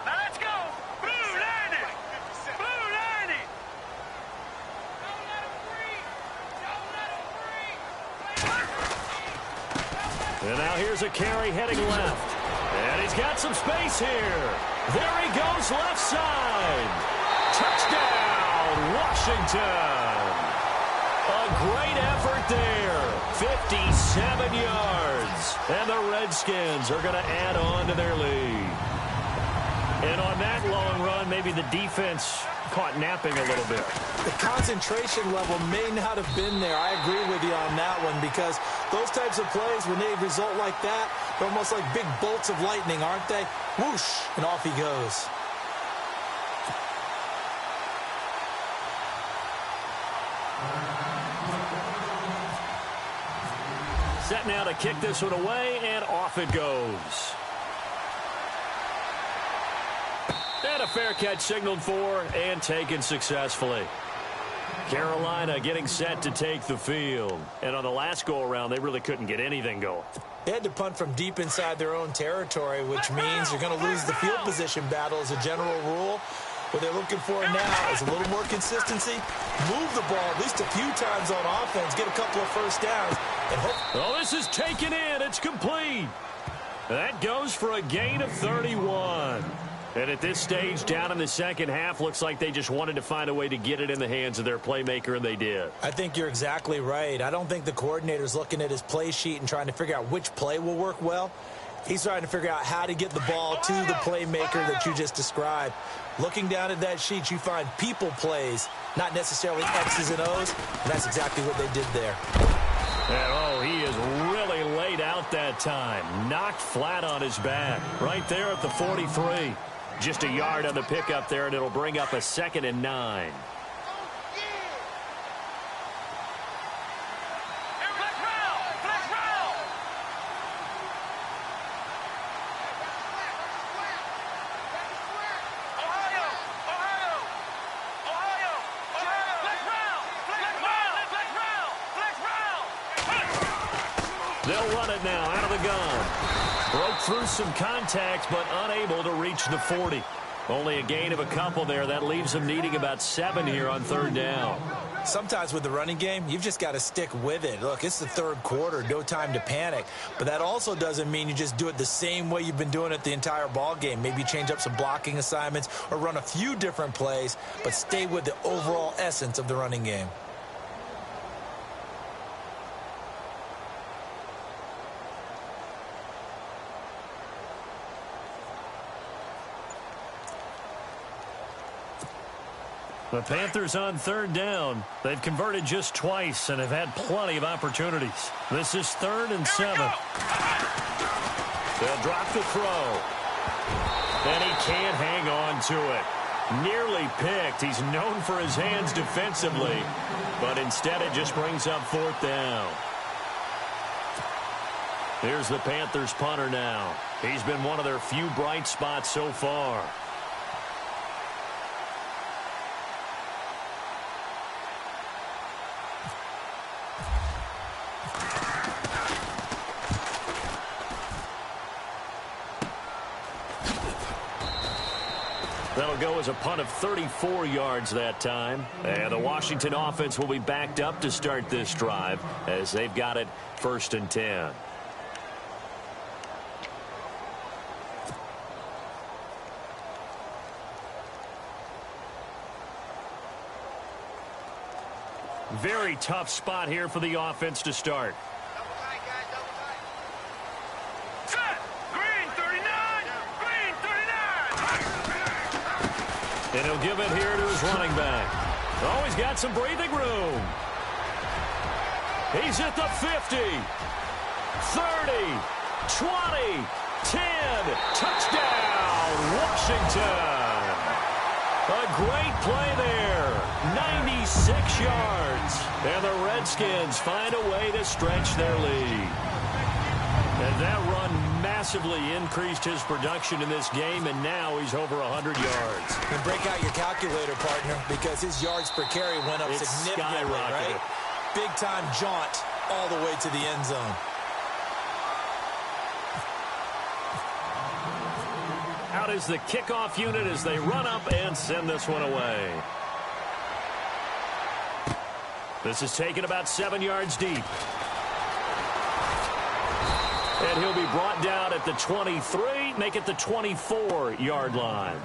Now let's go. Blue landing. And now here's a carry heading left. And he's got some space here. There he goes left side. Touchdown, Washington. A great effort there. 57 yards. And the Redskins are going to add on to their lead. And on that long run, maybe the defense caught napping a little bit. The concentration level may not have been there. I agree with you on that one because those types of plays, when they result like that, they're almost like big bolts of lightning, aren't they? Whoosh, and off he goes. Set now to kick this one away, and off it goes. And a fair catch signaled for and taken successfully. Carolina getting set to take the field. And on the last go-around, they really couldn't get anything going. They had to punt from deep inside their own territory, which means you're going to lose the field position battle as a general rule. What they're looking for now is a little more consistency. Move the ball at least a few times on offense. Get a couple of first downs. And hope. Oh, this is taken in. It's complete. That goes for a gain of 31. And at this stage, down in the second half, looks like they just wanted to find a way to get it in the hands of their playmaker, and they did. I think you're exactly right. I don't think the coordinator's looking at his play sheet and trying to figure out which play will work well. He's trying to figure out how to get the ball to the playmaker that you just described. Looking down at that sheet, you find people plays, not necessarily X's and O's, and that's exactly what they did there. And, oh, he is really laid out that time. Knocked flat on his back. Right there at the 43. Just a yard on the pickup there, and it'll bring up a 2nd and 9. They'll run it now out of the gun. Broke through some contact, but unable to reach the 40. Only a gain of a couple there. That leaves them needing about 7 here on third down. Sometimes with the running game, you've just got to stick with it. Look, it's the third quarter, no time to panic. But that also doesn't mean you just do it the same way you've been doing it the entire ball game. Maybe change up some blocking assignments or run a few different plays, but stay with the overall essence of the running game. The Panthers on third down. They've converted just twice and have had plenty of opportunities. This is 3rd and 7. They'll drop the throw. And he can't hang on to it. Nearly picked. He's known for his hands defensively, but instead it just brings up 4th down. Here's the Panthers punter now. He's been one of their few bright spots so far. That'll go as a punt of 34 yards that time. And the Washington offense will be backed up to start this drive as they've got it 1st and 10. Very tough spot here for the offense to start. And he'll give it here to his running back. Oh, he's got some breathing room. He's at the 50, 30, 20, 10. Touchdown, Washington. A great play there. 96 yards. And the Redskins find a way to stretch their lead. And that run massively increased his production in this game, and now he's over 100 yards. And break out your calculator, partner, because his yards per carry went up significantly, right? Big-time jaunt all the way to the end zone. Out is the kickoff unit as they run up and send this one away. This is taken about 7 yards deep. And he'll be brought down at the 23, make it the 24-yard line.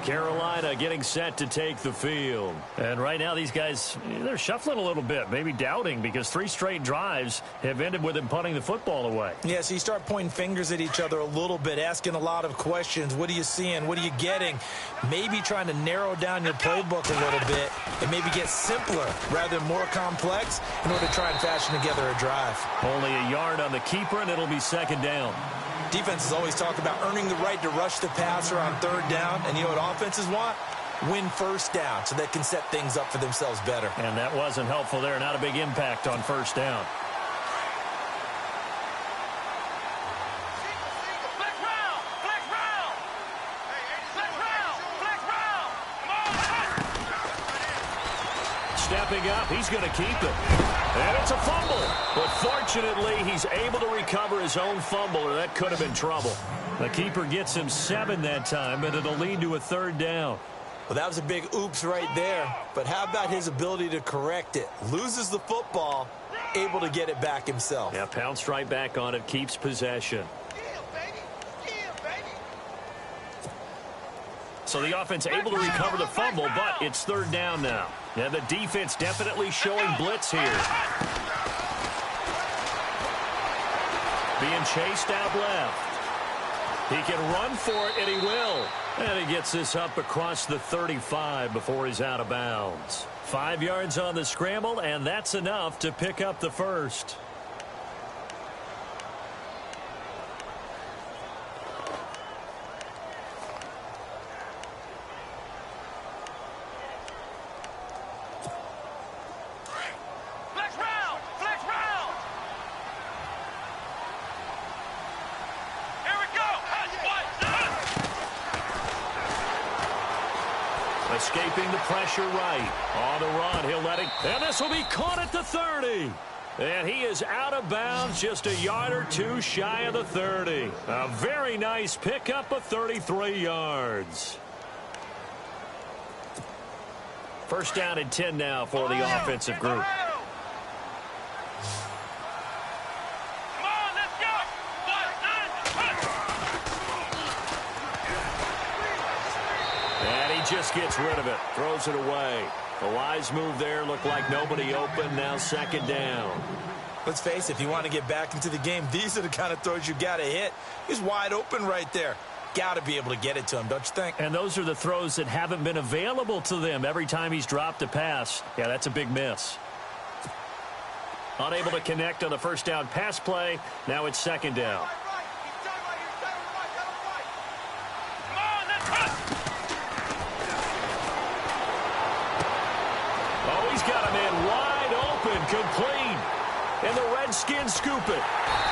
Carolina getting set to take the field. And right now these guys, they're shuffling a little bit, maybe doubting, because 3 straight drives have ended with them punting the football away. Yeah, so you start pointing fingers at each other a little bit, asking a lot of questions. What are you seeing? What are you getting? Maybe trying to narrow down your playbook a little bit and maybe get simpler rather than more complex in order to try and fashion together a drive. Only a yard on the keeper, and it'll be 2nd down. Defenses always talk about earning the right to rush the passer on 3rd down. And you know what offenses want? Win 1st down so they can set things up for themselves better. And that wasn't helpful there. Not a big impact on 1st down. Stepping up, he's going to keep it. And it's a fumble. But fortunately, he's able to recover his own fumble, or that could have been trouble. The keeper gets him 7 that time, but it'll lead to a 3rd down. Well, that was a big oops right there. But how about his ability to correct it? Loses the football, able to get it back himself. Yeah, pounced right back on it, keeps possession. So the offense able to recover the fumble, but it's 3rd down now. And the defense definitely showing blitz here. Being chased out left. He can run for it, and he will. And he gets this up across the 35 before he's out of bounds. 5 yards on the scramble, and that's enough to pick up the first. Escaping the pressure right. On the run, he'll let it. And this will be caught at the 30. And he is out of bounds, just a yard or two shy of the 30. A very nice pickup of 33 yards. First down and 10 now for the offensive group. Come on, let's go. And he just gets rid of it. Throws it away. A wise move there. Looked like nobody open. Now second down. Let's face it, if you want to get back into the game, these are the kind of throws you got to hit. He's wide open right there. Got to be able to get it to him, don't you think? And those are the throws that haven't been available to them every time he's dropped a pass. Yeah, that's a big miss. Unable to connect on the first down pass play. Now it's second down. Oh, he's got a man wide open, complete. And the Redskins scoop it.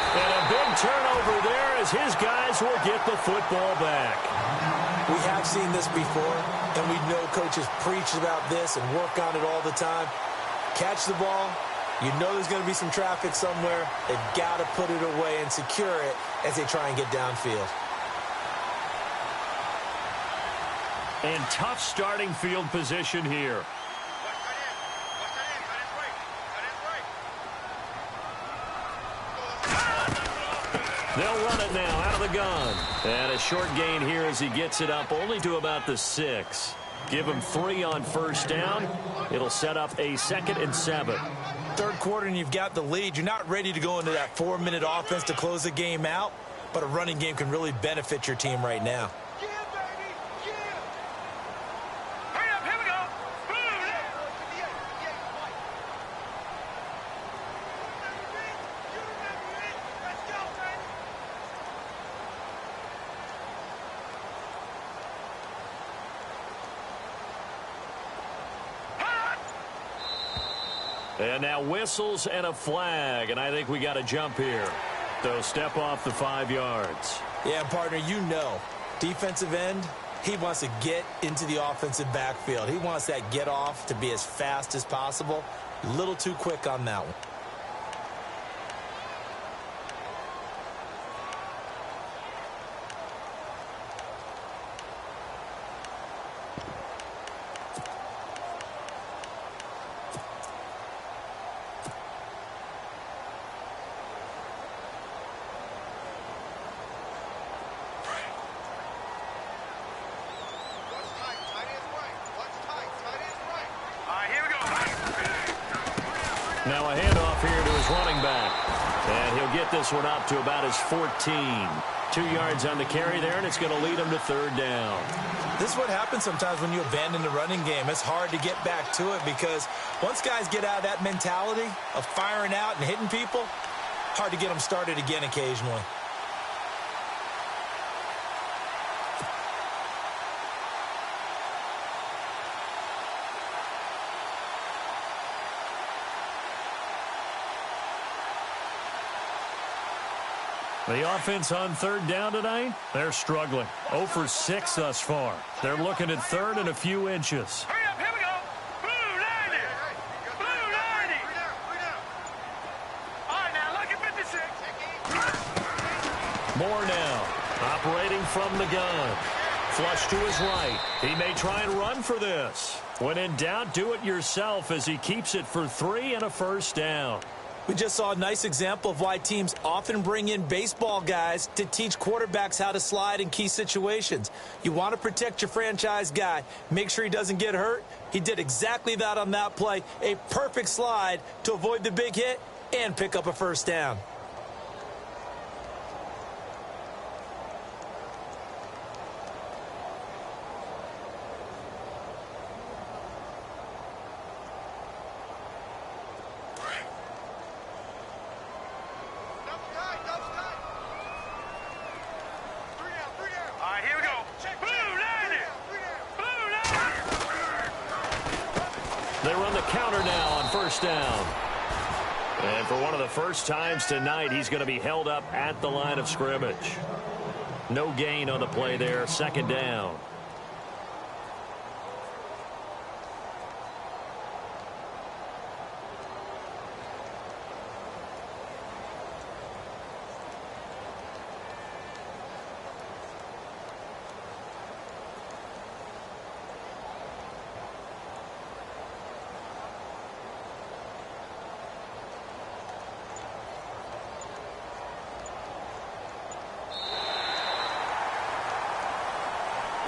And a big turnover there as his guys will get the football back. We have seen this before, and we know coaches preach about this and work on it all the time. Catch the ball. You know there's going to be some traffic somewhere. They've got to put it away and secure it as they try and get downfield. And tough starting field position here. They'll run it now out of the gun. And a short gain here as he gets it up only to about the 6. Give him 3 on first down. It'll set up a 2nd and 7. Third quarter and you've got the lead. You're not ready to go into that 4-minute offense to close the game out, but a running game can really benefit your team right now. And now whistles and a flag, and I think we got a jump here. So step off the 5 yards. Yeah, partner, you know, defensive end, he wants to get into the offensive backfield. He wants that get off to be as fast as possible. A little too quick on that one. Now a handoff here to his running back. And he'll get this one up to about his 14. 2 yards on the carry there, and it's going to lead him to third down. This is what happens sometimes when you abandon the running game. It's hard to get back to it because once guys get out of that mentality of firing out and hitting people, hard to get them started again occasionally. The offense on third down tonight, they're struggling. 0 for 6 thus far. They're looking at third and a few inches. Hurry up, here we go. Blue 90. Blue 90. All right, now look at 56. Moore now, operating from the gun. Flush to his right. He may try and run for this. When in doubt, do it yourself as he keeps it for 3 and a first down. We just saw a nice example of why teams often bring in baseball guys to teach quarterbacks how to slide in key situations. You want to protect your franchise guy. Make sure he doesn't get hurt. He did exactly that on that play. A perfect slide to avoid the big hit and pick up a first down. They run the counter now on first down. And for one of the first times tonight, he's going to be held up at the line of scrimmage. No gain on the play there, second down.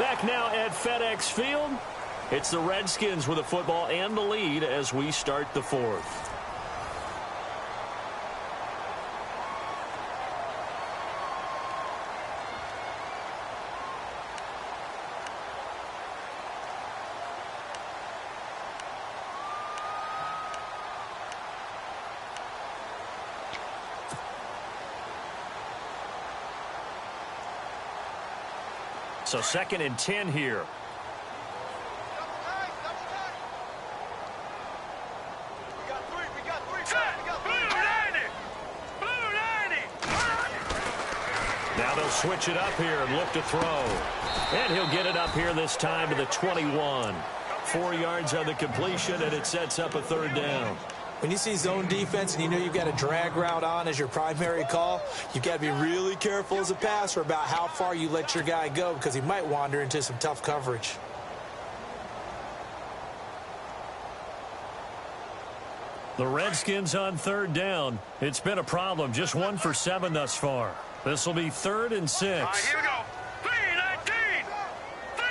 Back now at FedEx Field, it's the Redskins with the football and the lead as we start the fourth. So 2nd and 10 here. Now they'll switch it up here and look to throw. And he'll get it up here this time to the 21. 4 yards on the completion, and it sets up a 3rd down. When you see zone defense and you know you've got a drag route on as your primary call, you've got to be really careful as a passer about how far you let your guy go because he might wander into some tough coverage. The Redskins on 3rd down. It's been a problem. Just 1 for 7 thus far. This will be 3rd and 6. All right, here we go. 3-19. 3-19.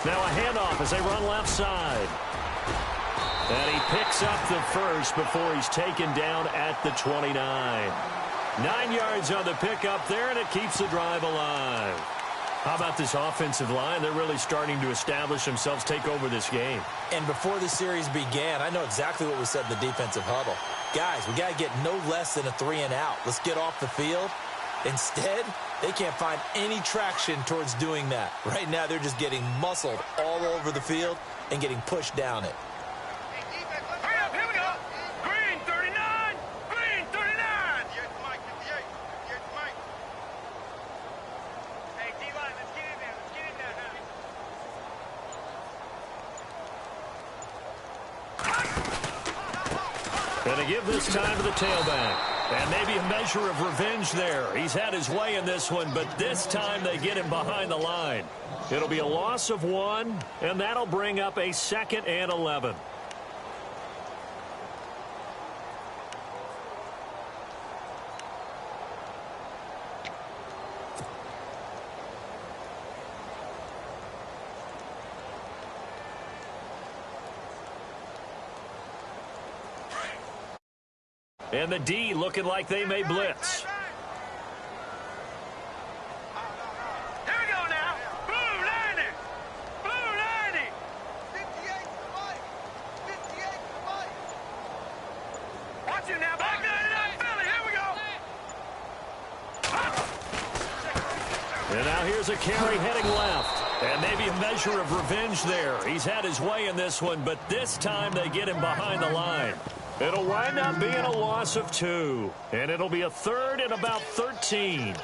Now a handoff as they run left side. And he picks up the first before he's taken down at the 29. 9 yards on the pickup there, and it keeps the drive alive. How about this offensive line? They're really starting to establish themselves, take over this game. And before the series began, I know exactly what we said in the defensive huddle. Guys, we got to get no less than a 3-and-out. Let's get off the field. Instead, they can't find any traction towards doing that. Right now, they're just getting muscled all over the field and getting pushed down it. Hurry up, here we go. Green 39. Green 39. Here's Mike 58. Here's Mike. Hey, D-line, let's get in there. Let's get in there now. Going to give this time to the tailback. And maybe a measure of revenge there. He's had his way in this one, but this time they get him behind the line. It'll be a loss of 1, and that'll bring up a 2nd and 11. And the D looking like they may blitz. Here we go now. Blue 90. Blue 90. 58 to the Mike. 58 to the Mike. Watch it now. Black 99 Philly. Here we go. And now here's a carry heading left. And maybe a measure of revenge there. He's had his way in this one, but this time they get him behind the line. It'll wind up being a loss of 2. And it'll be a 3rd and about 13.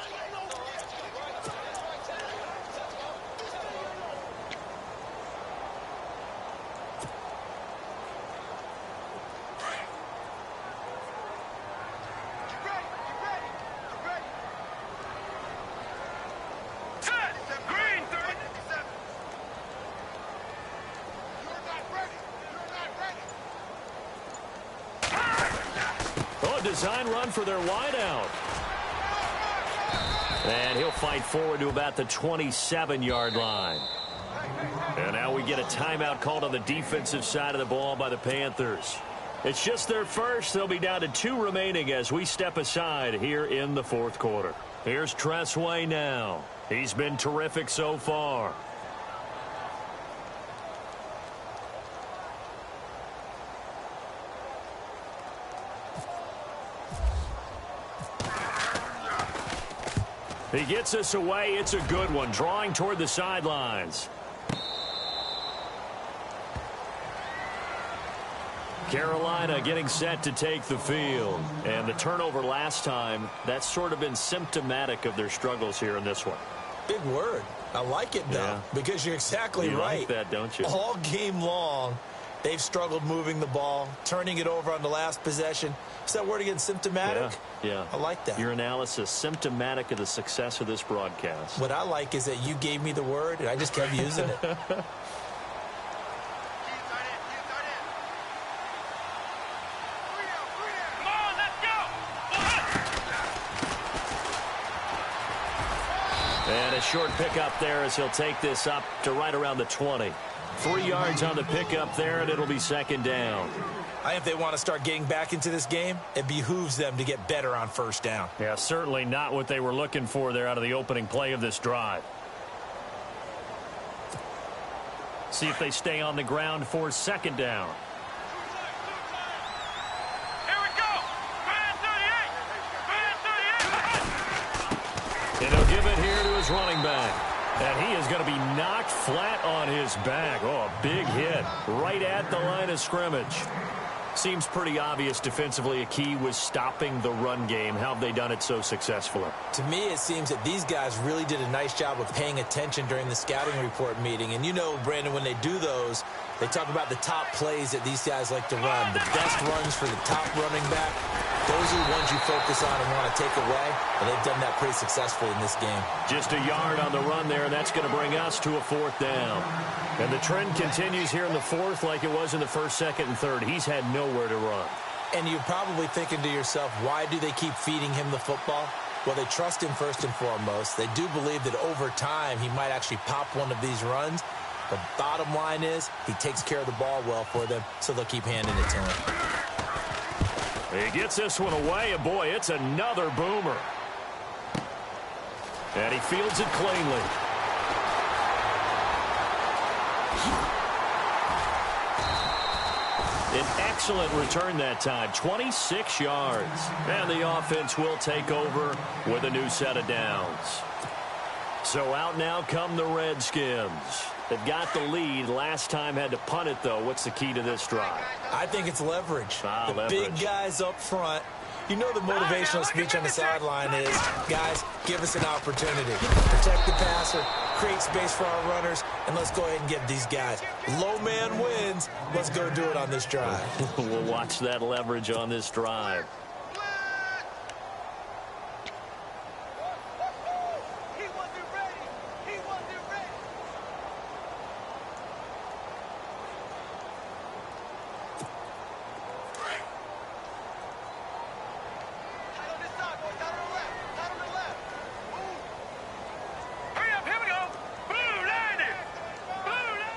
Design run for their wideout. And he'll fight forward to about the 27-yard line. And now we get a timeout called on the defensive side of the ball by the Panthers. It's just their first. They'll be down to 2 remaining as we step aside here in the 4th quarter. Here's Tressway now. He's been terrific so far. He gets us away. It's a good one, drawing toward the sidelines. Carolina getting set to take the field. And the turnover last time, that's sort of been symptomatic of their struggles here in this one. Big word. I like it, though, because you're exactly right. You like that, don't you? All game long, they've struggled moving the ball, turning it over on the last possession. Is that word again, symptomatic? Yeah. I like that. Your analysis, symptomatic of the success of this broadcast. What I like is that you gave me the word, and I just kept using it. short pickup there as he'll take this up to right around the 20. 3 yards on the pickup there, and it'll be second down. I think if they want to start getting back into this game, it behooves them to get better on first down. Yeah, certainly not what they were looking for there out of the opening play of this drive. See if they stay on the ground for second down. Here we go. Man 38. Man 38. And he'll give it here to his running back. And he is going to be knocked flat on his back. Oh, a big hit right at the line of scrimmage. Seems pretty obvious defensively a key was stopping the run game. How have they done it so successfully? To me, it seems that these guys really did a nice job of paying attention during the scouting report meeting. And you know, Brandon, when they do those, they talk about the top plays that these guys like to run. The best runs for the top running back, those are the ones you focus on and want to take away. And they've done that pretty successfully in this game. Just a yard on the run there, and that's going to bring us to a fourth down. And the trend continues here in the fourth like it was in the first, second, and third. He's had nowhere to run. And you're probably thinking to yourself, why do they keep feeding him the football? Well, they trust him first and foremost. They do believe that over time he might actually pop one of these runs. The bottom line is he takes care of the ball well for them, so they'll keep handing it to him. He gets this one away, and boy, it's another boomer. And he fields it cleanly. An excellent return that time, 26 yards. And the offense will take over with a new set of downs. So out now come the Redskins. They've got the lead. Last time had to punt it, though. What's the key to this drive? I think it's leverage. The leverage. Big guys up front. You know the motivational speech on the sideline is, guys, give us an opportunity. Protect the passer, create space for our runners, and let's go ahead and get these guys. Low man wins. Let's go do it on this drive. We'll watch that leverage on this drive. He wasn't ready. He wasn't ready. Tight on this side, boys. Tight on the left. Tight on the left. Move. Hurry up. Here we go. Blue landing. Blue landing.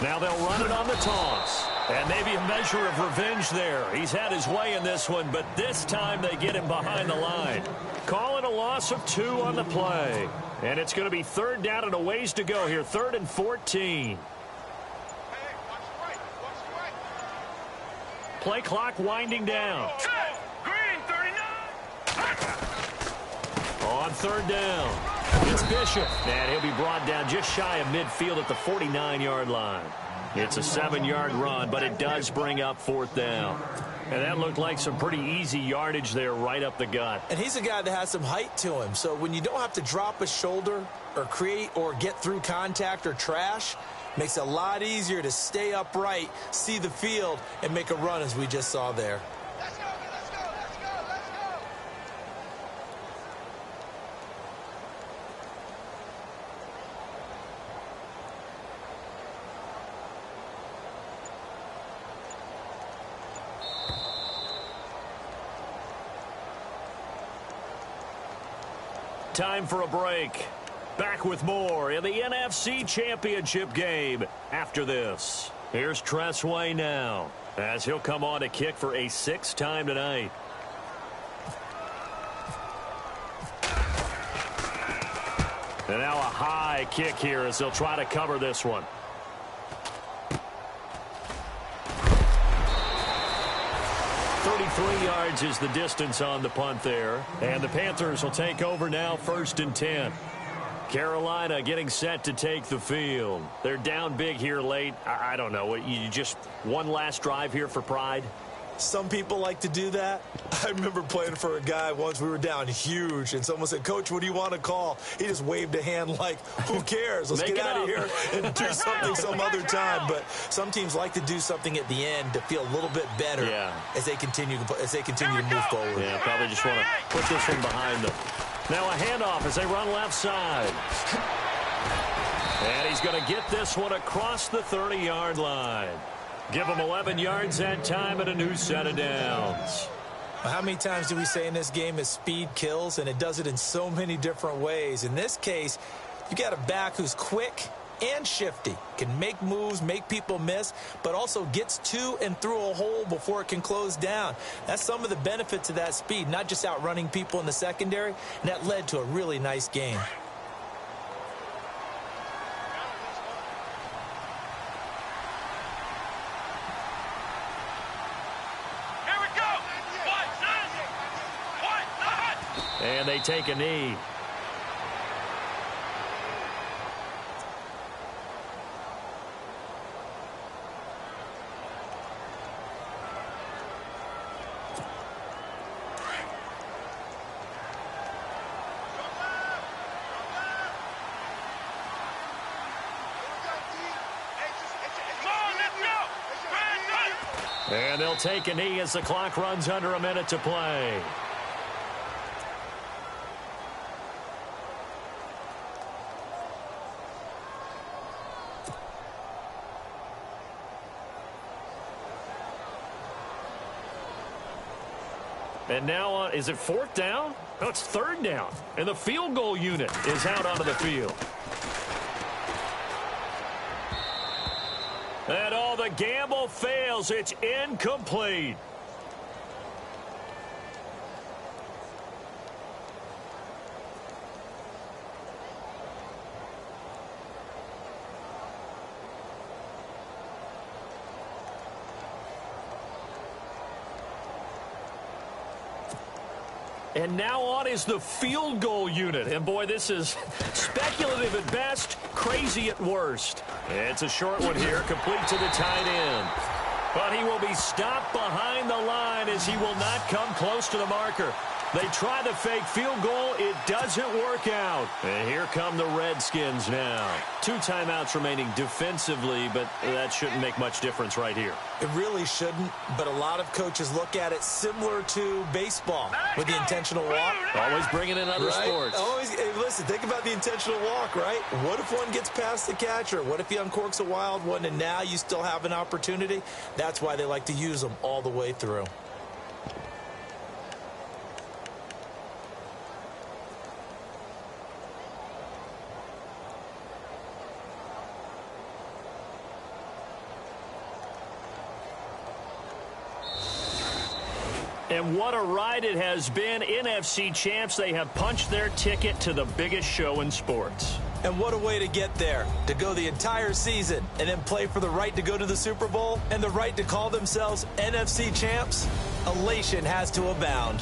Now they'll run it on the toss. And maybe a measure of revenge there. He's had his way in this one, but this time they get him behind the line. Calling a loss of 2 on the play. And it's going to be third down and a ways to go here. 3rd and 14. Play clock winding down. Green 39. On third down, it's Bishop. And he'll be brought down just shy of midfield at the 49-yard line. It's a 7-yard run, but it does bring up 4th down. And that looked like some pretty easy yardage there right up the gut. And he's a guy that has some height to him. So when you don't have to drop a shoulder or create or get through contact or trash, makes it a lot easier to stay upright, see the field, and make a run as we just saw there. Let's go. Let's go. Let's go. Let's go. Time for a break. Back with more in the NFC Championship game after this. Here's Tressway now as he'll come on to kick for a 6th time tonight. And now a high kick here as they'll try to cover this one. Three yards is the distance on the punt there. And the Panthers will take over now 1st and 10. Carolina getting set to take the field. They're down big here late. I don't know. You just one last drive here for pride? Some people like to do that. I remember playing for a guy once. We were down huge, and someone said, "Coach, what do you want to call?" He just waved a hand like, "Who cares? Let's get out of here and do something some other time." But some teams like to do something at the end to feel a little bit better as they continue to move forward. Yeah, probably just want to put this one behind them. Now a handoff as they run left side. And he's going to get this one across the 30-yard line. Give him 11 yards that time and a new set of downs. How many times do we say in this game is speed kills, and it does it in so many different ways. In this case, you got a back who's quick and shifty, can make moves, make people miss, but also gets to and through a hole before it can close down. That's some of the benefits of that speed, not just outrunning people in the secondary, and that led to a really nice game. Here we go. And they take a knee. And they'll take a knee as the clock runs under a minute to play. And now, is it fourth down? No, it's third down. And the field goal unit is out onto the field. And all the gamble fails. It's incomplete. And now on is the field goal unit. And, boy, this is speculative at best, crazy at worst. It's a short one here, complete to the tight end. But he will be stopped behind the line as he will not come close to the marker. They try the fake field goal. It doesn't work out. And here come the Redskins now. 2 timeouts remaining defensively, but that shouldn't make much difference right here. It really shouldn't, but a lot of coaches look at it similar to baseball with the intentional walk. Always bringing in other sports. Always, hey, listen, think about the intentional walk, right? What if one gets past the catcher? What if he uncorks a wild one and now you still have an opportunity? That's why they like to use them all the way through. And what a ride it has been. NFC champs, they have punched their ticket to the biggest show in sports. And what a way to get there, to go the entire season and then play for the right to go to the Super Bowl and the right to call themselves NFC champs. Elation has to abound.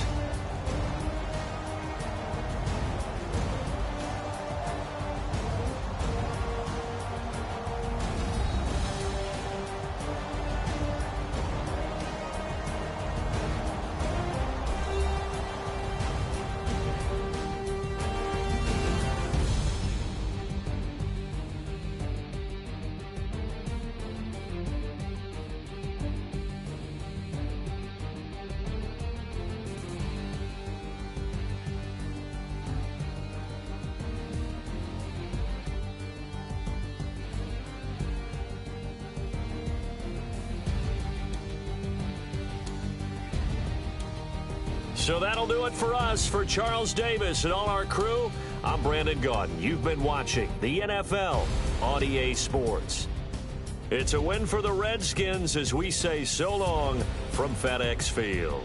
So that'll do it for us. For Charles Davis and all our crew, I'm Brandon Gaudin. You've been watching the NFL on EA Sports. It's a win for the Redskins as we say so long from FedEx Field.